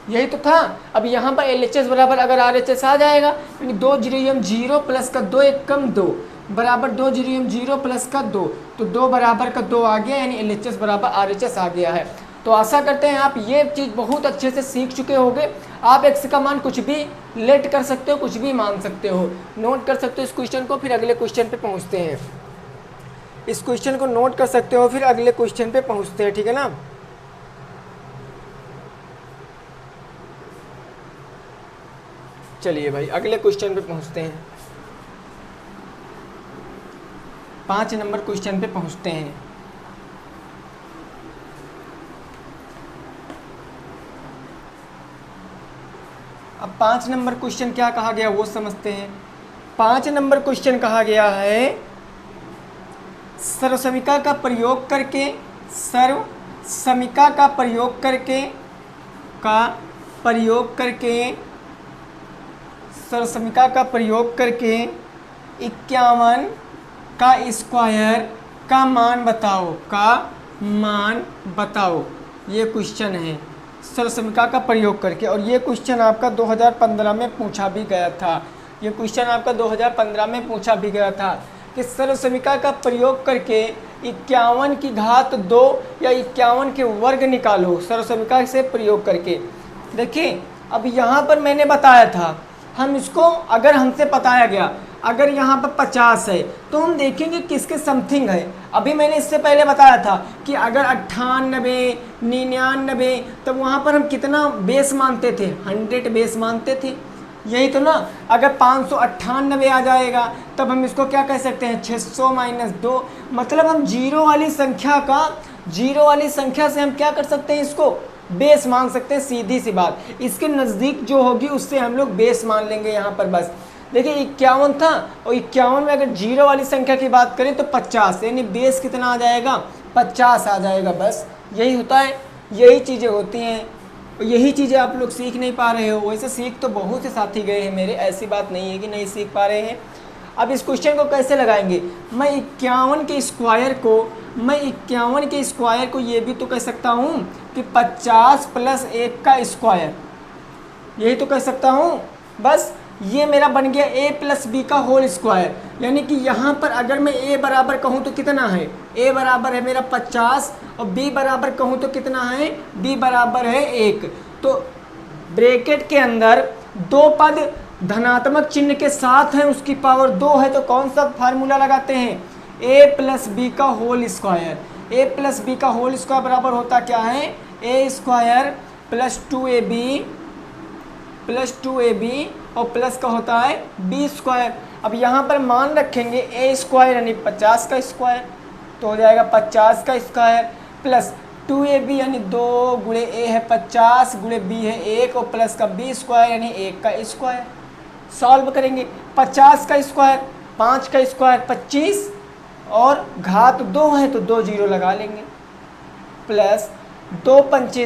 यही तो था। अब यहाँ पर LHS बराबर अगर RHS आ जाएगा यानी 2 0 0 प्लस का 2 1 कम 2 बराबर 2 0 0 प्लस का 2, तो 2 बराबर का 2 आ गया, यानी LHS बराबर RHS आ गया है। तो आशा करते हैं आप ये चीज़ बहुत अच्छे से सीख चुके होंगे। आप x का मान कुछ भी लेट कर सकते हो, कुछ भी मान सकते हो, नोट कर सकते हो इस क्वेश्चन को, फिर अगले क्वेश्चन पे पहुँचते हैं। इस क्वेश्चन को नोट कर सकते हो, फिर अगले क्वेश्चन पे पहुँचते हैं, ठीक है ना। चलिए भाई अगले क्वेश्चन पे पहुँचते हैं। 5 नंबर क्वेश्चन पे पहुंचते हैं। अब 5 नंबर क्वेश्चन क्या कहा गया वो समझते हैं। 5 नंबर क्वेश्चन कहा गया है सर्वसमीका का प्रयोग करके, सर्वसमीका का प्रयोग करके, सर्वसमीका का प्रयोग करके 51 का स्क्वायर का मान बताओ, ये क्वेश्चन है सर्वसमीका का प्रयोग करके। और ये क्वेश्चन आपका 2015 में पूछा भी गया था, ये क्वेश्चन आपका 2015 में पूछा भी गया था कि सर्वसमीका का प्रयोग करके 51 की घात 2 या 51 के वर्ग निकालो सर्वसमीका से प्रयोग करके। देखिए अब यहाँ पर मैंने बताया था, हम इसको अगर हमसे बताया गया, अगर यहाँ पर 50 है तो हम देखेंगे किसके समथिंग है। अभी मैंने इससे पहले बताया था कि अगर 98, 99, तब वहाँ पर हम कितना बेस मानते थे, 100 बेस मानते थे, यही तो ना। अगर 598 आ जाएगा तब हम इसको क्या कह सकते हैं, 600 माइनस 2, मतलब हम जीरो वाली संख्या से हम क्या कर सकते हैं, इसको बेस मान सकते हैं, सीधी सी बात। इसके नज़दीक जो होगी उससे हम लोग बेस मान लेंगे यहाँ पर बस। देखिए 51 था और 51 में अगर जीरो वाली संख्या की बात करें तो 50, यानी बेस कितना आ जाएगा, 50 आ जाएगा। बस यही होता है, यही चीज़ें होती हैं, यही चीज़ें आप लोग सीख नहीं पा रहे हो। वैसे सीख तो बहुत से साथी गए हैं मेरे, ऐसी बात नहीं है कि नहीं सीख पा रहे हैं। अब इस क्वेश्चन को कैसे लगाएंगे, मैं 51 के स्क्वायर को ये भी तो कह सकता हूँ कि 50 प्लस 1 का स्क्वायर, यही तो कह सकता हूँ। बस ये मेरा बन गया a प्लस बी का होल स्क्वायर, यानी कि यहाँ पर अगर मैं a बराबर कहूँ तो कितना है, a बराबर है मेरा 50 और b बराबर कहूँ तो कितना है, b बराबर है 1। तो ब्रैकेट के अंदर दो पद धनात्मक चिन्ह के साथ हैं, उसकी पावर 2 है, तो कौन सा फार्मूला लगाते हैं, a प्लस बी का whole square. a plus B का होल स्क्वायर बराबर होता क्या है, a स्क्वायर प्लस 2ab और प्लस का होता है b स्क्वायर। अब यहाँ पर मान रखेंगे a स्क्वायर यानी 50 का स्क्वायर, तो हो जाएगा 50 का स्क्वायर प्लस 2ab यानी 2 गुणे a है 50 गुणे b है 1 और प्लस का b स्क्वायर यानी 1 का स्क्वायर। सॉल्व करेंगे, 50 का स्क्वायर 5 का स्क्वायर 25 और घात 2 है तो 2 जीरो लगा लेंगे, प्लस 2 पंचे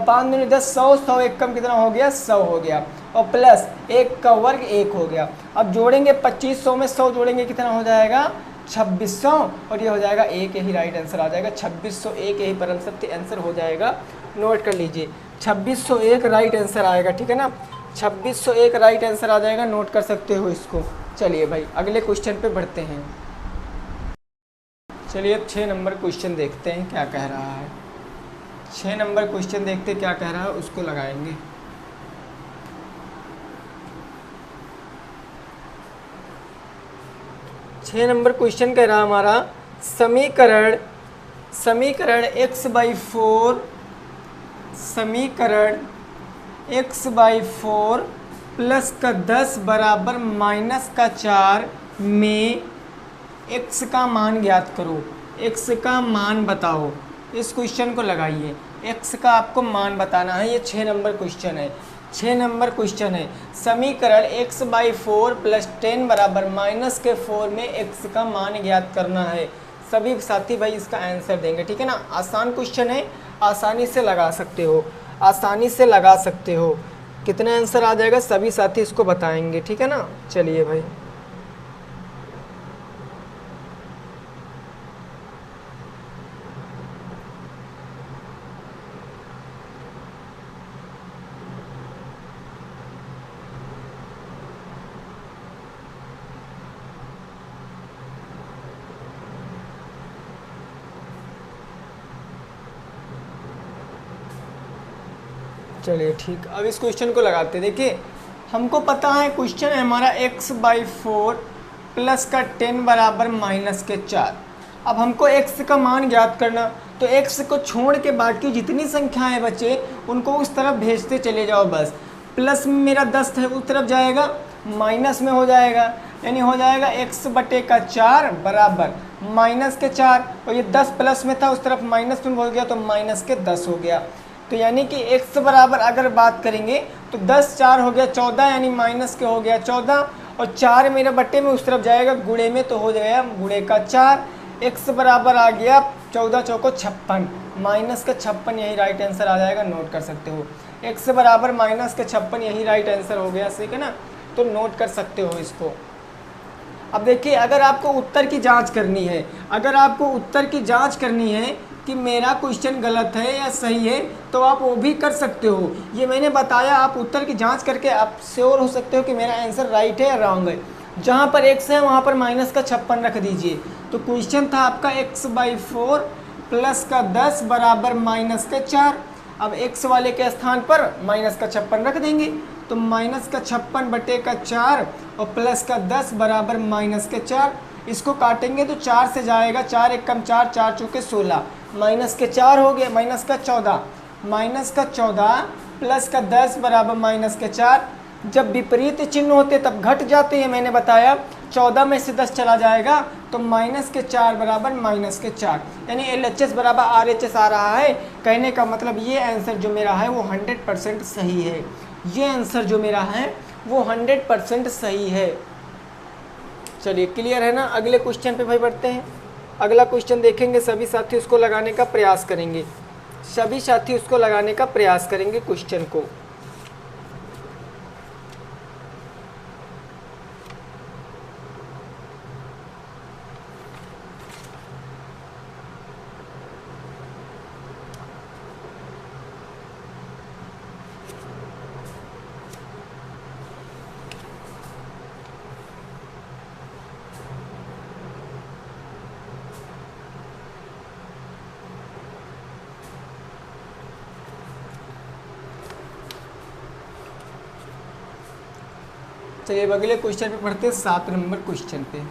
5 दूनी 10, 100 1 कम कितना हो गया, 100 हो गया, और प्लस 1 का वर्ग 1 हो गया। अब जोड़ेंगे 2500 में 100 जोड़ेंगे कितना हो जाएगा, 2600, और ये हो जाएगा 1, यही राइट आंसर आ जाएगा 2601, यही परम सत्य आंसर हो जाएगा। नोट कर लीजिए 2601 राइट आंसर आएगा, ठीक है ना, 2601 राइट आंसर आ जाएगा, नोट कर सकते हो इसको। चलिए भाई अगले क्वेश्चन पे बढ़ते हैं। चलिए अब 6 नंबर क्वेश्चन देखते हैं क्या कह रहा है। 6 नंबर क्वेश्चन देखते क्या कह रहा है, उसको लगाएंगे। छः नंबर क्वेश्चन कह रहा हमारा समीकरण x/4 प्लस का 10 बराबर माइनस का 4 में x का मान ज्ञात करो, x का मान बताओ। इस क्वेश्चन को लगाइए, x का आपको मान बताना है। ये 6 नंबर क्वेश्चन है, 6 नंबर क्वेश्चन है। समीकरण x/4 प्लस 10 बराबर माइनस के 4 में x का मान ज्ञात करना है। सभी साथी भाई इसका आंसर देंगे, ठीक है ना। आसान क्वेश्चन है, आसानी से लगा सकते हो, आसानी से लगा सकते हो। कितना आंसर आ जाएगा सभी साथी इसको बताएंगे, ठीक है ना। चलिए भाई चलिए ठीक, अब इस क्वेश्चन को लगाते हैं। देखिए हमको पता है क्वेश्चन है हमारा x/4 प्लस का 10 बराबर माइनस के 4। अब हमको x का मान ज्ञात करना, तो x को छोड़ के बाकी जितनी संख्याएं बचे उनको उस तरफ भेजते चले जाओ बस। प्लस में मेरा 10 है उस तरफ जाएगा, माइनस में हो जाएगा, यानी हो जाएगा x/4 बराबर माइनस के 4, और ये 10 प्लस में था उस तरफ माइनस में बोल गया तो माइनस के 10 हो गया। तो यानी कि x बराबर अगर बात करेंगे तो 10 4 हो गया 14, यानी माइनस के हो गया 14, और 4 मेरे बट्टे में उस तरफ जाएगा गुणे में तो हो जाएगा गुणे का 4। x बराबर आ गया 14 चौको 56, माइनस का 56 यही राइट आंसर आ जाएगा, नोट कर सकते हो। x बराबर माइनस का 56 यही राइट आंसर हो गया, ठीक है ना, तो नोट कर सकते हो इसको। अब देखिए अगर आपको उत्तर की जांच करनी है, अगर आपको उत्तर की जांच करनी है कि मेरा क्वेश्चन गलत है या सही है, तो आप वो भी कर सकते हो। ये मैंने बताया, आप उत्तर की जांच करके आप श्योर हो सकते हो कि मेरा आंसर राइट है या रॉन्ग है। जहाँ पर x है वहाँ पर माइनस का 56 रख दीजिए। तो क्वेश्चन था आपका x/4 प्लस का 10 बराबर माइनस के 4। अब x वाले के स्थान पर माइनस का 56 रख देंगे, तो माइनस का 56 बटे का 4 और प्लस का 10 बराबर माइनस के 4। इसको काटेंगे तो 4 से जाएगा, 4 एक कम 4, 4 चौके 16, माइनस के 4 हो गया, माइनस का 14, माइनस का 14 प्लस का 10 बराबर माइनस के 4। जब विपरीत चिन्ह होते तब घट जाते हैं, मैंने बताया 14 में से 10 चला जाएगा तो माइनस के 4 बराबर माइनस के 4, यानी LHS बराबर RHS आ रहा है। कहने का मतलब ये आंसर जो मेरा है वो 100% सही है, ये आंसर जो मेरा है वो 100% सही है। चलिए क्लियर है ना। अगले क्वेश्चन पे भाई बढ़ते हैं। अगला क्वेश्चन देखेंगे, सभी साथी उसको लगाने का प्रयास करेंगे, सभी साथी उसको लगाने का प्रयास करेंगे क्वेश्चन को। चलिए अब अगले क्वेश्चन पे पढ़ते हैं, 7 नंबर क्वेश्चन पे।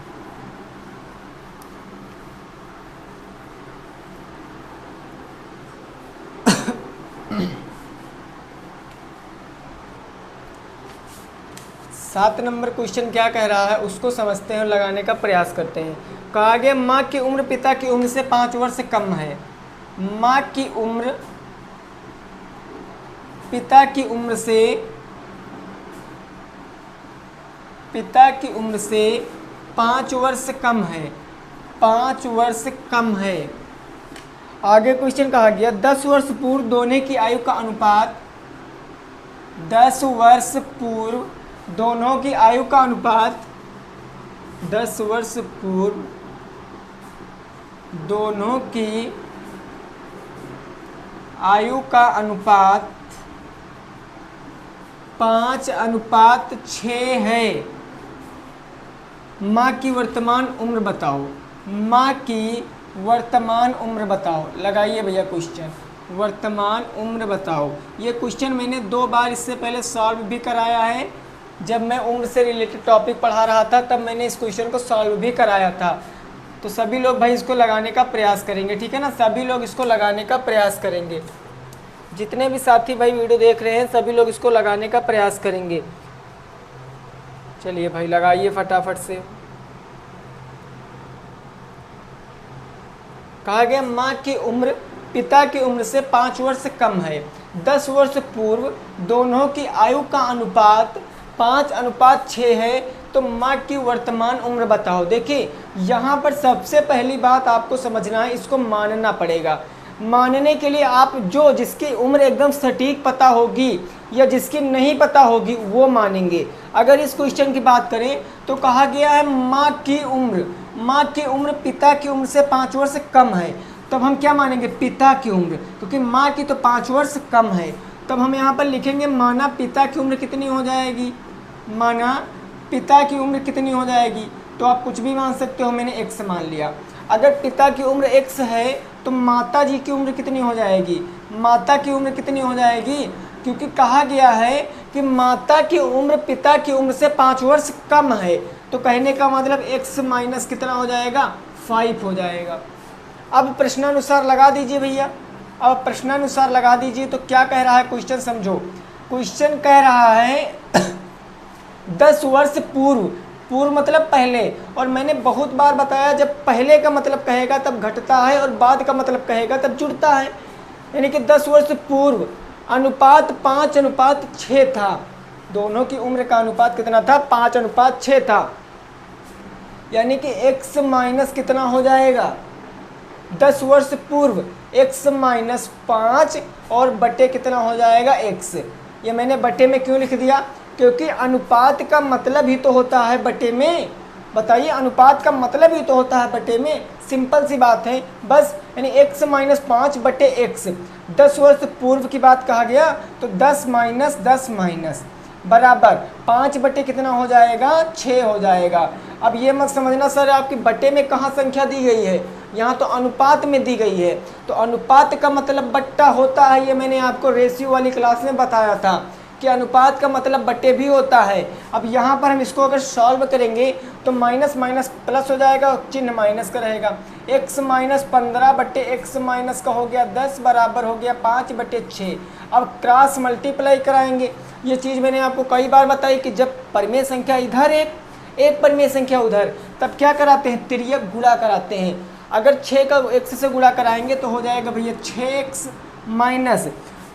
सात नंबर क्वेश्चन क्या कह रहा है उसको समझते हैं और लगाने का प्रयास करते हैं। कहा गया माँ की उम्र पिता की उम्र से 5 वर्ष कम है। माँ की उम्र पिता की उम्र से 5 वर्ष कम है, 5 वर्ष कम है। आगे क्वेश्चन कहा गया 10 वर्ष पूर्व दोनों की आयु का अनुपात, 10 वर्ष पूर्व दोनों की आयु का अनुपात, 10 वर्ष पूर्व दोनों की आयु का अनुपात 5:6 है। माँ की वर्तमान उम्र बताओ, माँ की वर्तमान उम्र बताओ। लगाइए भैया क्वेश्चन, वर्तमान उम्र बताओ। ये क्वेश्चन मैंने 2 बार इससे पहले सॉल्व भी कराया है। जब मैं उम्र से रिलेटेड टॉपिक पढ़ा रहा था तब मैंने इस क्वेश्चन को सॉल्व भी कराया था। तो सभी लोग भाई इसको लगाने का प्रयास करेंगे, ठीक है ना, सभी लोग इसको लगाने का प्रयास करेंगे। जितने भी साथी भाई वीडियो देख रहे हैं सभी लोग इसको लगाने का प्रयास करेंगे। चलिए भाई लगाइए फटाफट से। कहा गया माँ की उम्र पिता की उम्र से 5 वर्ष कम है। 10 वर्ष पूर्व दोनों की आयु का अनुपात 5:6 है, तो माँ की वर्तमान उम्र बताओ। देखिए यहाँ पर सबसे पहली बात आपको समझना है, इसको मानना पड़ेगा। मानने के लिए आप जो जिसकी उम्र एकदम सटीक पता होगी या जिसकी नहीं पता होगी वो मानेंगे। अगर इस क्वेश्चन की बात करें तो कहा गया है माँ की उम्र पिता की उम्र से 5 वर्ष कम है, तब हम क्या मानेंगे, पिता की उम्र, क्योंकि माँ की तो 5 वर्ष कम है। तब हम यहाँ पर लिखेंगे माना पिता की उम्र कितनी हो जाएगी, माना पिता की उम्र कितनी हो जाएगी। तो आप कुछ भी मान सकते हो, मैंने x मान लिया। अगर पिता की उम्र x है तो माता जी की उम्र कितनी हो जाएगी, माता की उम्र कितनी हो जाएगी, क्योंकि कहा गया है कि माता की उम्र पिता की उम्र से 5 वर्ष कम है। तो कहने का मतलब x माइनस कितना हो जाएगा, 5 हो जाएगा। अब प्रश्नानुसार लगा दीजिए भैया, अब प्रश्नानुसार लगा दीजिए। तो क्या कह रहा है क्वेश्चन समझो। क्वेश्चन कह रहा है 10 वर्ष पूर्व पूर्व मतलब पहले, और मैंने बहुत बार बताया जब पहले का मतलब कहेगा तब घटता है और बाद का मतलब कहेगा तब जुड़ता है। यानी कि 10 वर्ष पूर्व अनुपात 5:6 था। दोनों की उम्र का अनुपात कितना था? 5:6 था। यानी कि x माइनस कितना हो जाएगा? 10 वर्ष पूर्व x माइनस 5 और बटे कितना हो जाएगा? x। ये मैंने बटे में क्यों लिख दिया? क्योंकि अनुपात का मतलब ही तो होता है बटे में। बताइए, अनुपात का मतलब ही तो होता है बटे में। सिंपल सी बात है बस। यानी x माइनस 5 बटे x। 10 वर्ष पूर्व की बात कहा गया तो 10 माइनस 10 माइनस बराबर 5 बटे कितना हो जाएगा? 6 हो जाएगा। अब ये मत समझना सर आपकी बटे में कहाँ संख्या दी गई है, यहाँ तो अनुपात में दी गई है। तो अनुपात का मतलब बट्टा होता है, ये मैंने आपको रेशियो वाली क्लास में बताया था कि अनुपात का मतलब बट्टे भी होता है। अब यहाँ पर हम इसको अगर सॉल्व करेंगे तो माइनस माइनस प्लस हो जाएगा, चिन्ह माइनस का रहेगा। x माइनस 15 बट्टे x माइनस का हो गया 10 बराबर हो गया 5 बटे 6। अब क्रॉस मल्टीप्लाई कराएंगे। ये चीज़ मैंने आपको कई बार बताई कि जब परिमेय संख्या इधर एक परिमेय संख्या उधर, तब क्या कराते हैं? तिर्यक गुणा कराते हैं। अगर 6 का x से गुणा कराएंगे तो हो जाएगा भैया 6x माइनस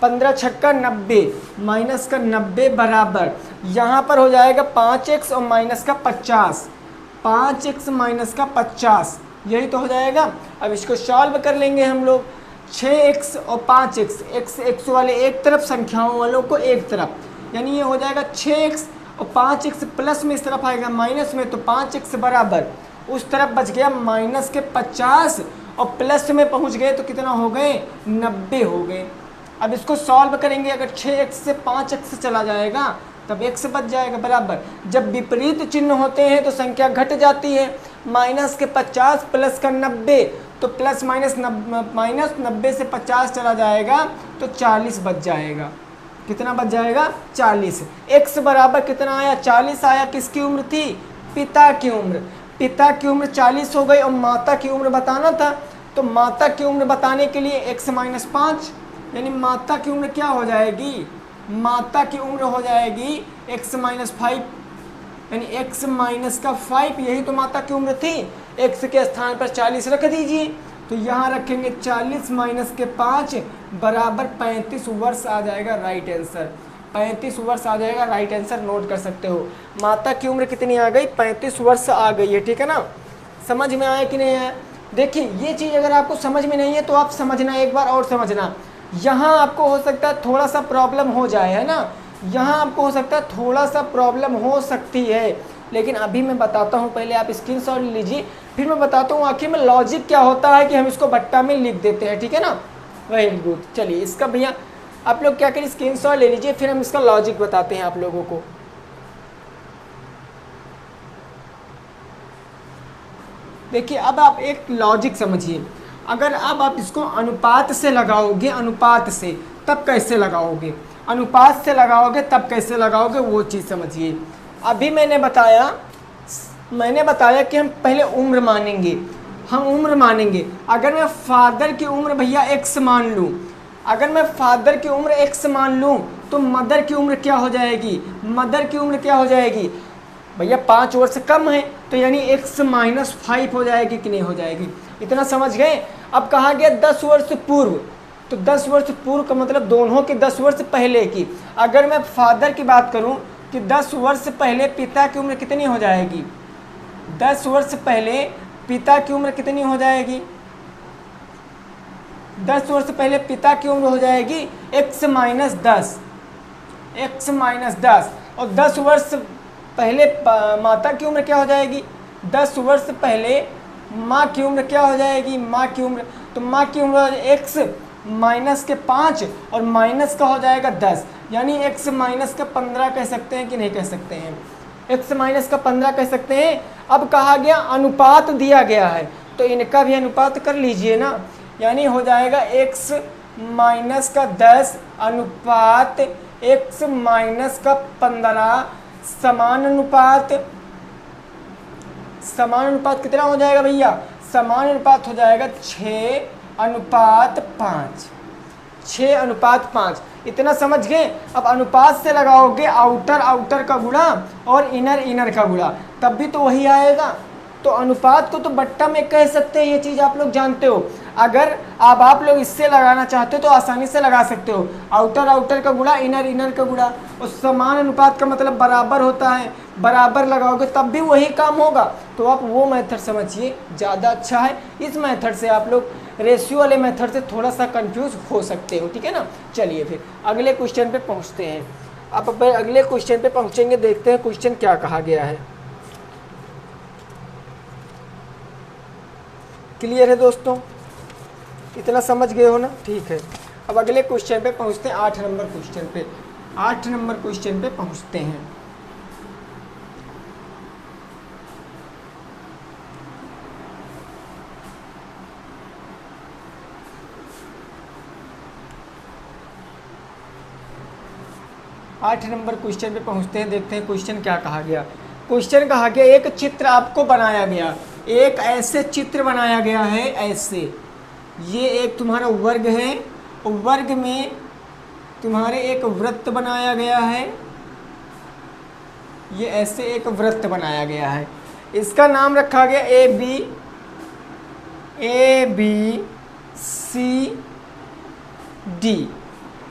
15 छक्का 90 माइनस का 90 बराबर यहाँ पर हो जाएगा 5x और माइनस का 50, 5x माइनस का 50, यही तो हो जाएगा। अब इसको सॉल्व कर लेंगे हम लोग। 6x और 5x, x वाले एक तरफ, संख्याओं वालों को एक तरफ, यानी ये हो जाएगा 6x और 5x प्लस में इस तरफ आएगा माइनस में, तो 5x बराबर उस तरफ बच गया माइनस के 50 और प्लस में पहुंच गए तो कितना हो गए? 90 हो गए। अब इसको सॉल्व करेंगे। अगर 6x से 5x चला जाएगा तब x बच जाएगा बराबर। जब विपरीत चिन्ह होते हैं तो संख्या घट जाती है। माइनस के 50 प्लस का 90, तो प्लस माइनस 90 से 50 चला जाएगा तो 40 बच जाएगा। कितना बच जाएगा? 40। x बराबर कितना आया? 40 आया। किसकी उम्र थी? पिता की उम्र। पिता की उम्र 40 हो गई और माता की उम्र बताना था, तो माता की उम्र बताने के लिए x माइनस 5, यानी माता की उम्र क्या हो जाएगी? माता की उम्र हो जाएगी x माइनस 5, यानी x माइनस का 5, यही तो माता की उम्र थी। x के स्थान पर 40 रख दीजिए, तो यहाँ रखेंगे 40 माइनस के 5 बराबर 35 वर्ष आ जाएगा राइट आंसर। 35 वर्ष आ जाएगा राइट आंसर, नोट कर सकते हो। माता की उम्र कितनी आ गई? 35 वर्ष आ गई है। ठीक है ना? समझ में आया कि नहीं आया? देखिए, ये चीज़ अगर आपको समझ में नहीं है तो आप समझना, एक बार और समझना। यहाँ आपको हो सकता है थोड़ा सा प्रॉब्लम हो जाए, है ना? यहाँ आपको हो सकता है थोड़ा सा प्रॉब्लम हो सकती है, लेकिन अभी मैं बताता हूँ। पहले आप स्क्रीनशॉट लीजिए, फिर मैं बताता हूँ आखिर में लॉजिक क्या होता है कि हम इसको बट्टा में लिख देते हैं। ठीक है ना? Very good. चलिए, इसका भैया आप लोग क्या करिए, स्क्रीनशॉट ले लीजिए, फिर हम इसका लॉजिक बताते हैं आप लोगों को। देखिए, अब आप एक लॉजिक समझिए। अगर अब आप इसको अनुपात से लगाओगे, अनुपात से, तब कैसे लगाओगे? अनुपात से लगाओगे तब कैसे लगाओगे, वो चीज़ समझिए। अभी मैंने बताया कि हम पहले उम्र मानेंगे। हम उम्र मानेंगे। अगर मैं फादर की उम्र भैया x मान लूँ, अगर मैं फादर की उम्र x मान लूँ तो मदर की उम्र क्या हो जाएगी? मदर की उम्र क्या हो जाएगी भैया? 5 वर्ष कम है, तो यानी x माइनस 5 हो जाएगी कि नहीं हो जाएगी? इतना समझ गए? अब कहा गया 10 वर्ष पूर्व, तो 10 वर्ष पूर्व का मतलब दोनों के 10 वर्ष पहले की। अगर मैं फादर की बात करूं कि 10 वर्ष पहले पिता की उम्र कितनी हो जाएगी? 10 वर्ष पहले पिता की उम्र कितनी हो जाएगी? 10 वर्ष पहले पिता की उम्र हो जाएगी x माइनस 10, x माइनस 10। और 10 वर्ष पहले माता की उम्र क्या हो जाएगी? 10 वर्ष पहले माँ की उम्र क्या हो जाएगी? माँ की उम्र, तो माँ की उम्र x माइनस के 5 और माइनस का हो जाएगा 10, यानी x माइनस का 15 कह सकते हैं कि नहीं कह सकते हैं? x माइनस का 15 कह सकते हैं। अब कहा गया अनुपात दिया गया है, तो इनका भी अनुपात कर लीजिए ना, यानी हो जाएगा x माइनस का 10 अनुपात x माइनस का 15 समानुपात कितना हो जाएगा भैया? समानुपात हो जाएगा 6:5। 6:5। इतना समझ गए। अब अनुपात से लगाओगे आउटर आउटर का गुणा और इनर इनर का गुणा, तब भी तो वही आएगा। तो अनुपात को तो बट्टा में कह सकते हैं, ये चीज़ आप लोग जानते हो। अगर अब आप लोग इससे लगाना चाहते हो तो आसानी से लगा सकते हो, आउटर आउटर का गुणा इनर इनर का गुणा। और समान अनुपात का मतलब बराबर होता है, बराबर लगाओगे तब भी वही काम होगा। तो आप वो मेथड समझिए, ज़्यादा अच्छा है। इस मेथड से आप लोग रेशियो वाले मेथड से थोड़ा सा कंफ्यूज हो सकते हो, ठीक है ना। चलिए फिर अगले क्वेश्चन पे पहुंचते हैं। अब अगले क्वेश्चन पे पहुंचेंगे, देखते हैं क्वेश्चन क्या कहा गया है। क्लियर है दोस्तों, इतना समझ गए हो ना, ठीक है। अब अगले क्वेश्चन पे पहुंचते हैं, 8 नंबर क्वेश्चन पे। 8 नंबर क्वेश्चन पे पहुंचते हैं। आठ नंबर क्वेश्चन पे पहुंचते हैं, देखते हैं क्वेश्चन क्या कहा गया। क्वेश्चन कहा गया एक चित्र आपको बनाया गया, एक ऐसे चित्र बनाया गया है, ऐसे। ये एक तुम्हारा वर्ग है, वर्ग में तुम्हारे एक वृत्त बनाया गया है, ये ऐसे एक वृत्त बनाया गया है। इसका नाम रखा गया ए बी सी डी,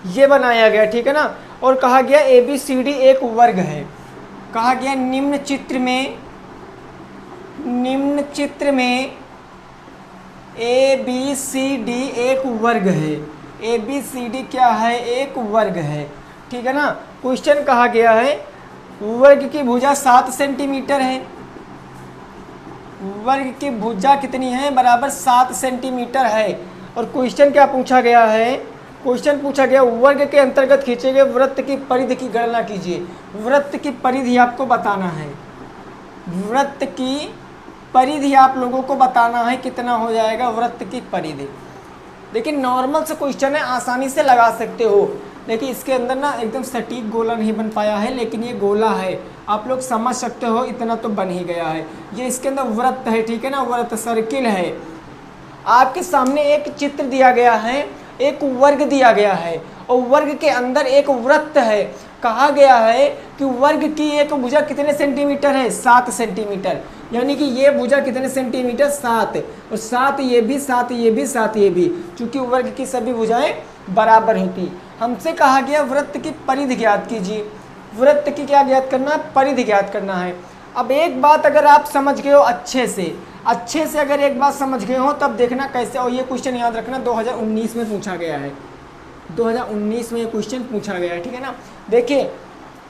ये बनाया गया, ठीक है ना। और कहा गया ए बी सी डी एक वर्ग है। कहा गया निम्न चित्र में ए बी सी डी एक वर्ग है। ए बी सी डी क्या है, एक वर्ग है, ठीक है ना। क्वेश्चन कहा गया है वर्ग की भुजा 7 सेंटीमीटर है। वर्ग की भुजा कितनी है, बराबर 7 सेंटीमीटर है। और क्वेश्चन क्या पूछा गया है, क्वेश्चन पूछा गया वर्ग के अंतर्गत खींचे गए वृत्त की परिधि की गणना कीजिए। वृत्त की परिधि आपको बताना है, वृत्त की परिधि आप लोगों को बताना है, कितना हो जाएगा वृत्त की परिधि। लेकिन नॉर्मल से क्वेश्चन है, आसानी से लगा सकते हो। लेकिन इसके अंदर ना एकदम सटीक गोला नहीं बन पाया है, लेकिन ये गोला है, आप लोग समझ सकते हो, इतना तो बन ही गया है। ये इसके अंदर वृत्त है, ठीक है ना, वृत्त सर्किल है। आपके सामने एक चित्र दिया गया है, एक वर्ग दिया गया है, और वर्ग के अंदर एक वृत्त है। कहा गया है कि वर्ग की एक भुजा कितने सेंटीमीटर है, 7 सेंटीमीटर। यानी कि ये भुजा कितने सेंटीमीटर, 7, और 7 ये भी, 7 ये भी, 7 ये भी, चूंकि वर्ग की सभी भुजाएं बराबर होती। हमसे कहा गया वृत्त की परिधि ज्ञात कीजिए। वृत्त की क्या ज्ञात करना है, परिधि ज्ञात करना है। अब एक बात अगर आप समझ गए हो अच्छे से अगर एक बात समझ गए हो तब देखना कैसे। और ये क्वेश्चन याद रखना 2019 में पूछा गया है, 2019 में ये क्वेश्चन पूछा गया है, ठीक है ना। देखिए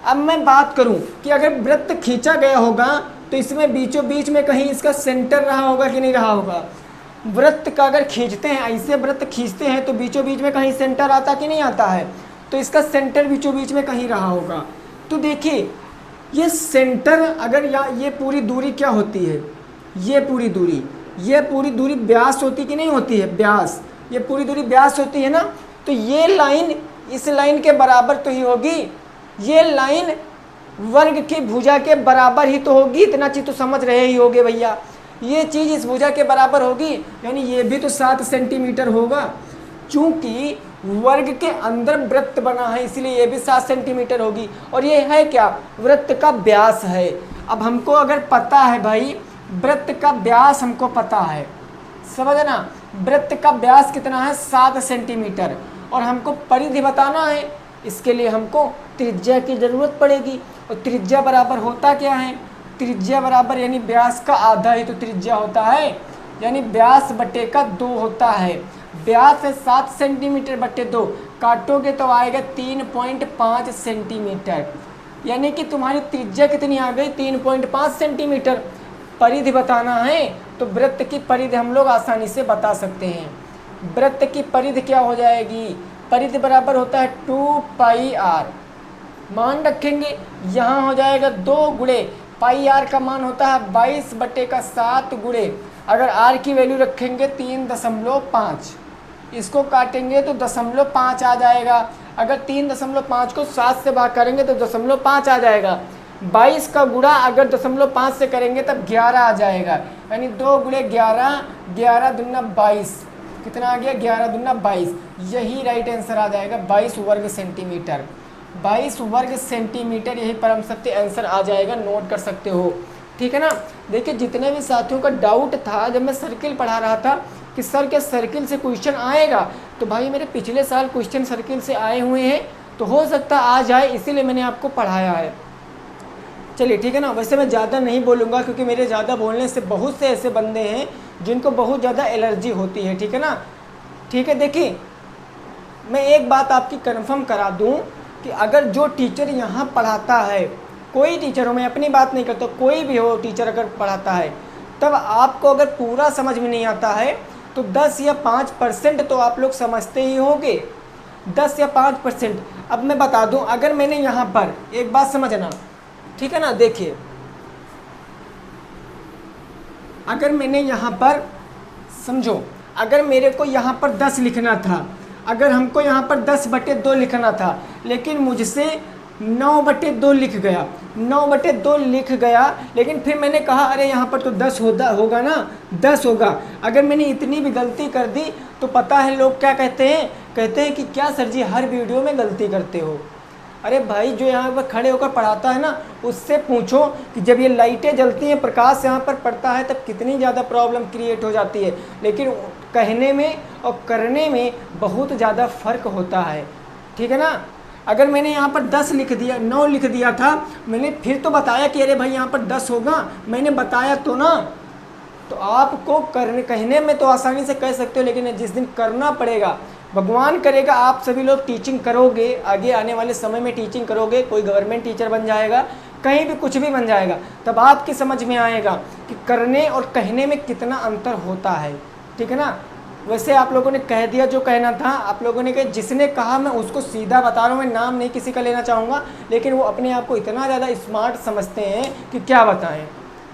अब मैं बात करूं कि अगर वृत्त खींचा गया होगा तो इसमें बीचों बीच में कहीं इसका सेंटर रहा होगा कि नहीं रहा होगा। वृत्त का अगर खींचते हैं, ऐसे वृत्त खींचते हैं तो बीचों बीच में कहीं सेंटर आता कि नहीं आता है, तो इसका सेंटर बीचों बीच में कहीं रहा होगा। तो देखिए ये सेंटर अगर ये पूरी दूरी क्या होती है, ये पूरी दूरी व्यास होती कि नहीं होती है, व्यास, ये पूरी दूरी व्यास होती है ना। तो ये लाइन इस लाइन के बराबर तो ही होगी, ये लाइन वर्ग की भुजा के बराबर ही तो होगी। इतना चीज़ तो समझ रहे ही होगे भैया, ये चीज़ इस भुजा के बराबर होगी, यानी ये भी तो 7 सेंटीमीटर होगा। चूंकि वर्ग के अंदर वृत्त बना है इसलिए ये भी 7 सेंटीमीटर होगी। और ये है क्या, वृत्त का व्यास है। अब हमको अगर पता है भाई वृत्त का व्यास, हमको पता है, समझ ना, वृत्त का व्यास कितना है, 7 सेंटीमीटर, और हमको परिधि बताना है। इसके लिए हमको त्रिज्या की ज़रूरत पड़ेगी। और त्रिज्या बराबर होता क्या है, त्रिज्या बराबर यानी व्यास का आधा ही तो त्रिज्या होता है, यानी व्यास बटे का 2 होता है। व्यास है 7 सेंटीमीटर बटे 2, काटोगे तो आएगा 3.5 सेंटीमीटर, यानी कि तुम्हारी त्रिज्या कितनी आ गई, 3.5 सेंटीमीटर। परिधि बताना है तो वृत्त की परिधि हम लोग आसानी से बता सकते हैं। वृत्त की परिधि क्या हो जाएगी, परिधि बराबर होता है 2 पाई आर। मान रखेंगे यहाँ हो जाएगा 2 गुणे पाई आर का मान होता है 22 बटे का 7 गुणे, अगर आर की वैल्यू रखेंगे 3.5, इसको काटेंगे तो 0.5 आ जाएगा। अगर 3.5 को 7 से भाग करेंगे तो 0.5 आ जाएगा। 22 का गुणा अगर 0.5 से करेंगे तब 11 आ जाएगा, यानी 2 गुणे 11, 11 दूना 22, कितना आ गया, 11 दूना 22, यही राइट आंसर आ जाएगा, 22 वर्ग सेंटीमीटर। 22 वर्ग सेंटीमीटर यही परम सत्य आंसर आ जाएगा, नोट कर सकते हो, ठीक है ना। देखिए जितने भी साथियों का डाउट था जब मैं सर्किल पढ़ा रहा था कि सर क्या सर्किल से क्वेश्चन आएगा, तो भाई मेरे पिछले साल क्वेश्चन सर्किल से आए हुए हैं, तो हो सकता आ जाए, इसीलिए मैंने आपको पढ़ाया है। चलिए ठीक है ना। वैसे मैं ज़्यादा नहीं बोलूँगा क्योंकि मेरे ज़्यादा बोलने से बहुत से ऐसे बंदे हैं जिनको बहुत ज़्यादा एलर्जी होती है, ठीक है ना। ठीक है, देखिए मैं एक बात आपकी कंफर्म करा दूं कि अगर जो टीचर यहाँ पढ़ाता है, कोई टीचर हो, मैं अपनी बात नहीं करता, कोई भी हो टीचर अगर पढ़ाता है, तब आपको अगर पूरा समझ में नहीं आता है तो 10 या 5% तो आप लोग समझते ही होंगे, 10 या 5%। अब मैं बता दूं, अगर मैंने यहाँ पर एक बात समझना, ठीक है ना, देखिए अगर मैंने यहाँ पर समझो, अगर मेरे को यहाँ पर 10 लिखना था, अगर हमको यहाँ पर 10/2 लिखना था, लेकिन मुझसे 9/2 लिख गया, 9/2 लिख गया, लेकिन फिर मैंने कहा अरे यहाँ पर तो 10 होगा ना, 10 होगा। अगर मैंने इतनी भी गलती कर दी तो पता है लोग क्या कहते हैं कि क्या सर जी हर वीडियो में गलती करते हो। अरे भाई जो यहाँ पर खड़े होकर पढ़ाता है ना, उससे पूछो कि जब ये लाइटें जलती हैं, प्रकाश यहाँ पर पड़ता है, तब कितनी ज़्यादा प्रॉब्लम क्रिएट हो जाती है। लेकिन कहने में और करने में बहुत ज़्यादा फ़र्क होता है, ठीक है ना। अगर मैंने यहाँ पर 10 लिख दिया, 9 लिख दिया था, मैंने फिर तो बताया कि अरे भाई यहाँ पर 10 होगा, मैंने बताया तो ना। तो आपको कहने में तो आसानी से कह सकते हो, लेकिन जिस दिन करना पड़ेगा, भगवान करेगा आप सभी लोग टीचिंग करोगे, आगे आने वाले समय में टीचिंग करोगे, कोई गवर्नमेंट टीचर बन जाएगा, कहीं भी कुछ भी बन जाएगा, तब आपकी समझ में आएगा कि करने और कहने में कितना अंतर होता है, ठीक है ना। वैसे आप लोगों ने कह दिया जो कहना था, आप लोगों ने कहा, जिसने कहा मैं उसको सीधा बता रहा हूँ, मैं नाम नहीं किसी का लेना चाहूँगा, लेकिन वो अपने आप को इतना ज़्यादा स्मार्ट समझते हैं कि क्या बताएं,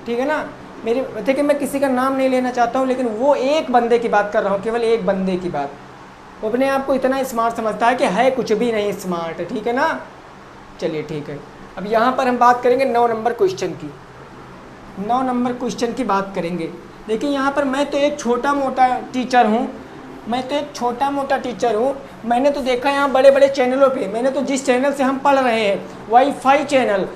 ठीक है ना। मेरी देखिए मैं किसी का नाम नहीं लेना चाहता हूँ, लेकिन वो एक बंदे की बात कर रहा हूँ, केवल एक बंदे की बात। वो अपने आप को इतना स्मार्ट समझता है कि है कुछ भी नहीं स्मार्ट, ठीक है ना। चलिए ठीक है, अब यहाँ पर हम बात करेंगे 9 नंबर क्वेश्चन की, 9 नंबर क्वेश्चन की बात करेंगे। देखिए यहाँ पर मैं तो एक छोटा मोटा टीचर हूँ, मैंने तो देखा यहाँ बड़े बड़े चैनलों पे, मैंने तो जिस चैनल से हम पढ़ रहे हैं, वाईफाई चैनल,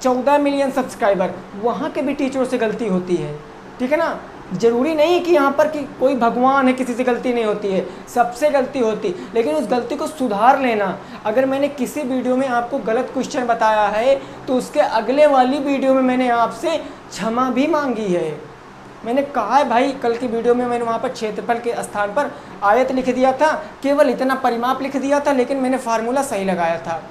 14 मिलियन सब्सक्राइबर, वहाँ के भी टीचरों से गलती होती है, ठीक है ना। ज़रूरी नहीं कि यहाँ पर कि कोई भगवान है, किसी से गलती नहीं होती है, सबसे गलती होती, लेकिन उस गलती को सुधार लेना। अगर मैंने किसी वीडियो में आपको गलत क्वेश्चन बताया है तो उसके अगले वाली वीडियो में मैंने आपसे क्षमा भी मांगी है। मैंने कहा है भाई, कल की वीडियो में मैंने वहाँ पर क्षेत्रफल के स्थान पर आयत लिख दिया था, केवल इतना परिमाप लिख दिया था, लेकिन मैंने फार्मूला सही लगाया था।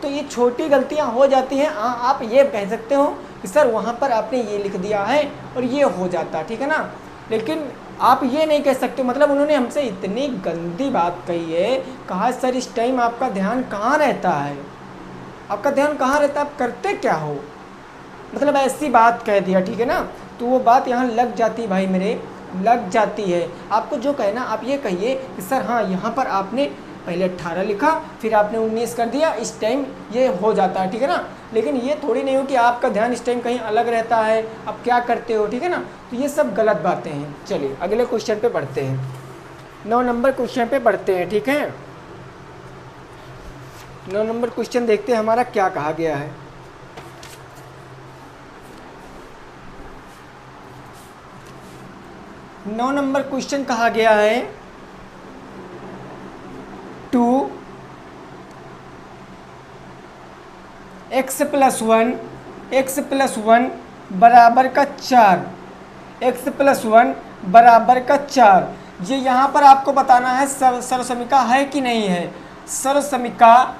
तो ये छोटी गलतियाँ हो जाती हैं। आप ये कह सकते हो कि सर वहाँ पर आपने ये लिख दिया है और ये हो जाता, ठीक है ना। लेकिन आप ये नहीं कह सकते, मतलब उन्होंने हमसे इतनी गंदी बात कही है, कहा सर इस टाइम आपका ध्यान कहाँ रहता है, आपका ध्यान कहाँ रहता है, आप करते क्या हो, मतलब ऐसी बात कह दिया, ठीक है ना। तो वो बात यहाँ लग जाती भाई मेरे, लग जाती है। आपको जो कहना आप ये कहिए कि सर हाँ यहाँ पर आपने पहले 18 लिखा, फिर आपने 19 कर दिया, इस टाइम ये हो जाता है, ठीक है ना। लेकिन ये थोड़ी नहीं हो कि आपका ध्यान इस टाइम कहीं अलग रहता है, आप क्या करते हो, ठीक है ना। तो ये सब गलत बातें हैं। चलिए अगले क्वेश्चन पे बढ़ते हैं, 9 नंबर क्वेश्चन पे बढ़ते हैं, ठीक है। 9 नंबर क्वेश्चन देखते हैं हमारा क्या कहा गया है। 9 नंबर क्वेश्चन कहा गया है 2x + 1 बराबर का 4, x + 1 बराबर का 4। ये यहाँ पर आपको बताना है सर्वसमिका है कि नहीं है, सर्वसमिका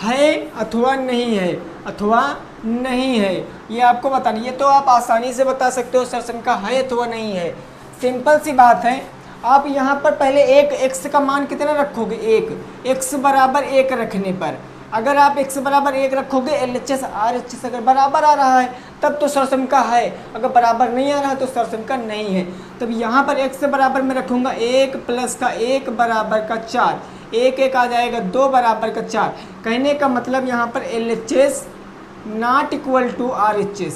है अथवा नहीं है, अथवा नहीं है, ये आपको बताना। ये तो आप आसानी से बता सकते हो सर्वसमिका है अथवा नहीं है, सिंपल सी बात है। आप यहाँ पर पहले एक x का मान कितना रखोगे, 1, x बराबर 1 रखने पर अगर आप x बराबर 1 रखोगे, LHS RHS अगर बराबर आ रहा है तब तो सर्वसमिका है, अगर बराबर नहीं आ रहा है तो सर्वसमिका नहीं है। तब यहाँ पर x बराबर में रखूँगा 1 + का 1 बराबर का 4, 1 1 आ जाएगा 2 बराबर का 4। कहने का मतलब यहाँ पर LHS ≠ RHS,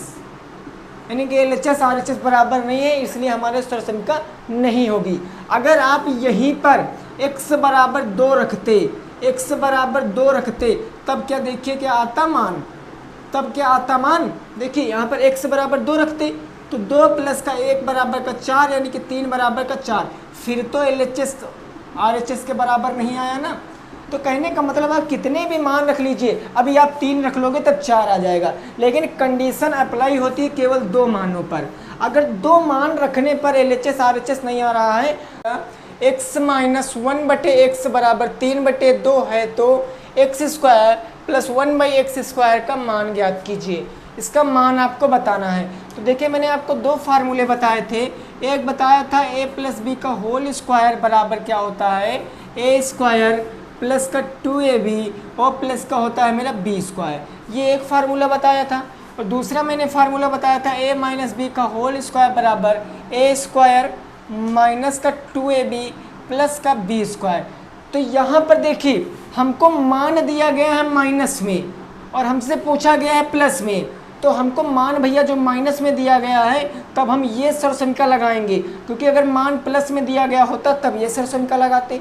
यानी कि LHS RHS बराबर नहीं है, इसलिए हमारे सर्वसमिका नहीं होगी। अगर आप यहीं पर x बराबर 2 रखते, x बराबर 2 रखते, तब क्या देखिए क्या आता मान, तब क्या आता मान, देखिए यहाँ पर x बराबर 2 रखते तो 2 प्लस का 1 बराबर का 4 यानी कि 3 बराबर का 4, फिर तो LHS RHS के बराबर नहीं आया ना। तो कहने का मतलब आप कितने भी मान रख लीजिए, अभी आप 3 रख लोगे तब 4 आ जाएगा, लेकिन कंडीशन अप्लाई होती है केवल 2 मानों पर। अगर 2 मान रखने पर LHS RHS नहीं आ रहा है, x माइनस 1 बटे एक्स बराबर 3/2 है, तो एक्स स्क्वायर प्लस 1/x² का मान ज्ञात कीजिए। इसका मान आपको बताना है। तो देखिए मैंने आपको 2 फार्मूले बताए थे, एक बताया था a प्लस बी का होल स्क्वायर बराबर क्या होता है a स्क्वायर प्लस का 2ab और प्लस का होता है मेरा b स्क्वायर, ये एक फार्मूला बताया था। और दूसरा मैंने फार्मूला बताया था a माइनस बी का होल स्क्वायर बराबर a स्क्वायर माइनस का 2ab प्लस का b स्क्वायर। तो यहाँ पर देखिए हमको मान दिया गया है माइनस में और हमसे पूछा गया है प्लस में, तो हमको मान भैया जो माइनस में दिया गया है तब हम ये सर्वसंख्या लगाएंगे, क्योंकि अगर मान प्लस में दिया गया होता तब ये सर्वसंख्या लगाते,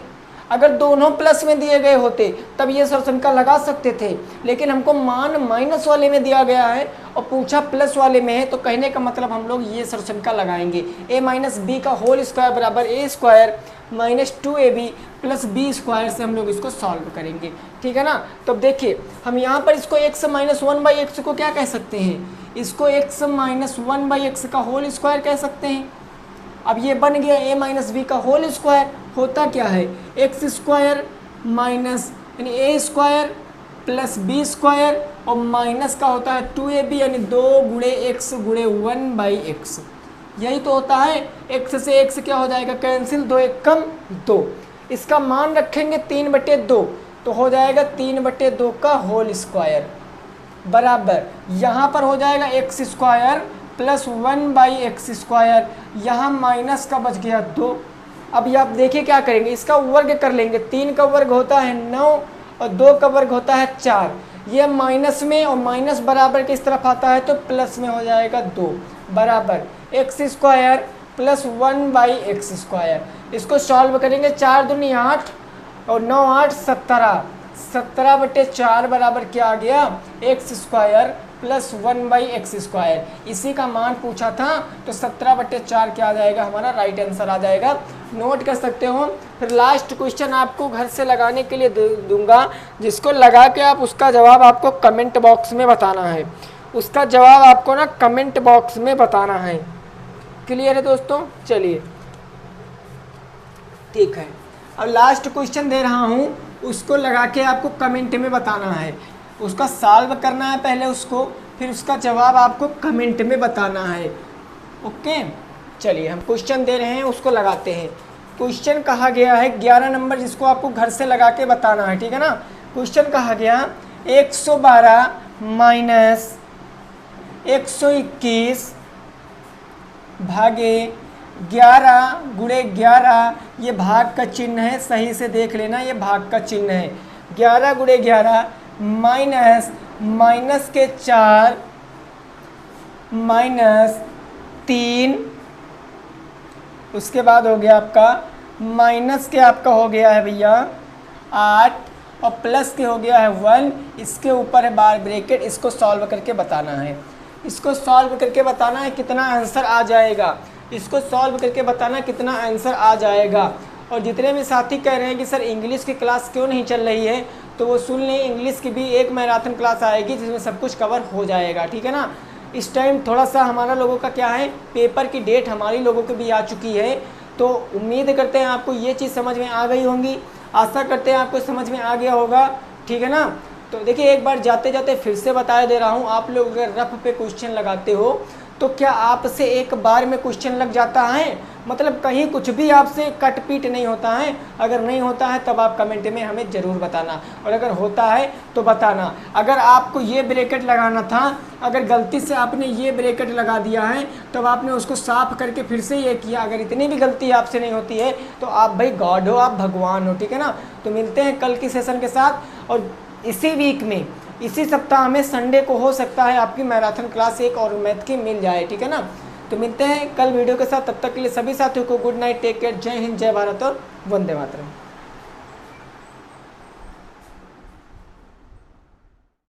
अगर दोनों प्लस में दिए गए होते तब ये सर्वसंख्या लगा सकते थे, लेकिन हमको मान माइनस वाले में दिया गया है और पूछा प्लस वाले में है, तो कहने का मतलब हम लोग ये सर्वसंख्या लगाएंगे। a माइनस बी का होल स्क्वायर बराबर a square minus 2ab plus b square से हम लोग इसको सॉल्व करेंगे, ठीक है ना। तो अब देखिए हम यहाँ पर इसको x माइनस 1/x को क्या कह सकते हैं, इसको x माइनस 1/x का होल स्क्वायर कह सकते हैं। अब ये बन गया a माइनस बी का होल स्क्वायर, होता क्या है एक्स स्क्वायर माइनस यानी a square plus b square और माइनस का होता है 2ab यानी 2 गुणे x गुणे 1/x, यही तो होता है। x से x क्या हो जाएगा कैंसिल, 2 1 कम 2, इसका मान रखेंगे 3/2 तो हो जाएगा 3/2 का होल स्क्वायर बराबर यहाँ पर हो जाएगा x square plus 1/x square, यहाँ माइनस का बच गया 2। अब ये आप देखिए क्या करेंगे, इसका वर्ग कर लेंगे, 3 का वर्ग होता है 9 और 2 का वर्ग होता है 4, ये माइनस में और माइनस बराबर किस तरफ आता है तो प्लस में हो जाएगा 2 बराबर x square plus 1/x square. इसको सॉल्व करेंगे, 4 दूनी 8 और 9 8 17, 17/4 बराबर क्या आ गया x square plus 1/x square. इसी का मान पूछा था तो 17/4 क्या आ जाएगा हमारा राइट आंसर आ जाएगा, नोट कर सकते हो। फिर लास्ट क्वेश्चन आपको घर से लगाने के लिए दूंगा, जिसको लगा के आप उसका जवाब आपको कमेंट बॉक्स में बताना है, उसका जवाब आपको ना कमेंट बॉक्स में बताना है। क्लियर है दोस्तों, चलिए ठीक है। अब लास्ट क्वेश्चन दे रहा हूँ, उसको लगा के आपको कमेंट में बताना है, उसका सॉल्व करना है पहले उसको, फिर उसका जवाब आपको कमेंट में बताना है। ओके चलिए हम क्वेश्चन दे रहे हैं उसको लगाते हैं। क्वेश्चन कहा गया है 11 नंबर, जिसको आपको घर से लगा के बताना है, ठीक है ना। क्वेश्चन कहा गया 112 माइनस 121 भागे 11 गुणे 11, ये भाग का चिन्ह है, सही से देख लेना, ये भाग का चिन्ह है। 11 गुणे 11 माइनस माइनस के 4 माइनस 3, उसके बाद हो गया आपका माइनस के आपका हो गया है भैया 8 और प्लस के हो गया है 1, इसके ऊपर है बार ब्रैकेट। इसको सॉल्व करके बताना है, इसको सॉल्व करके बताना है कितना आंसर आ जाएगा, इसको सॉल्व करके बताना कितना आंसर आ जाएगा। और जितने भी साथी कह रहे हैं कि सर इंग्लिश की क्लास क्यों नहीं चल रही है, तो वो सुन लें, इंग्लिश की भी एक मैराथन क्लास आएगी जिसमें सब कुछ कवर हो जाएगा, ठीक है ना। इस टाइम थोड़ा सा हमारा लोगों का क्या है, पेपर की डेट हमारी लोगों की भी आ चुकी है, तो उम्मीद करते हैं आपको ये चीज़ समझ में आ गई होंगी, आशा करते हैं आपको समझ में आ गया होगा, ठीक है ना। तो देखिए एक बार जाते जाते फिर से बता दे रहा हूँ, आप लोग अगर रफ पे क्वेश्चन लगाते हो तो क्या आपसे एक बार में क्वेश्चन लग जाता है, मतलब कहीं कुछ भी आपसे कट पीट नहीं होता है। अगर नहीं होता है तब आप कमेंट में हमें ज़रूर बताना, और अगर होता है तो बताना। अगर आपको ये ब्रैकेट लगाना था, अगर गलती से आपने ये ब्रैकेट लगा दिया है तब आपने उसको साफ करके फिर से ये किया, अगर इतनी भी गलती आपसे नहीं होती है तो आप भाई गॉड हो, आप भगवान हो, ठीक है ना। तो मिलते हैं कल की सेशन के साथ, और इसी वीक में इसी सप्ताह में संडे को हो सकता है आपकी मैराथन क्लास एक और मैथ की मिल जाए, ठीक है ना। तो मिलते हैं कल वीडियो के साथ, तब तक के लिए सभी साथियों को गुड नाइट, टेक केयर, जय हिंद, जय भारत और वंदे मातरम।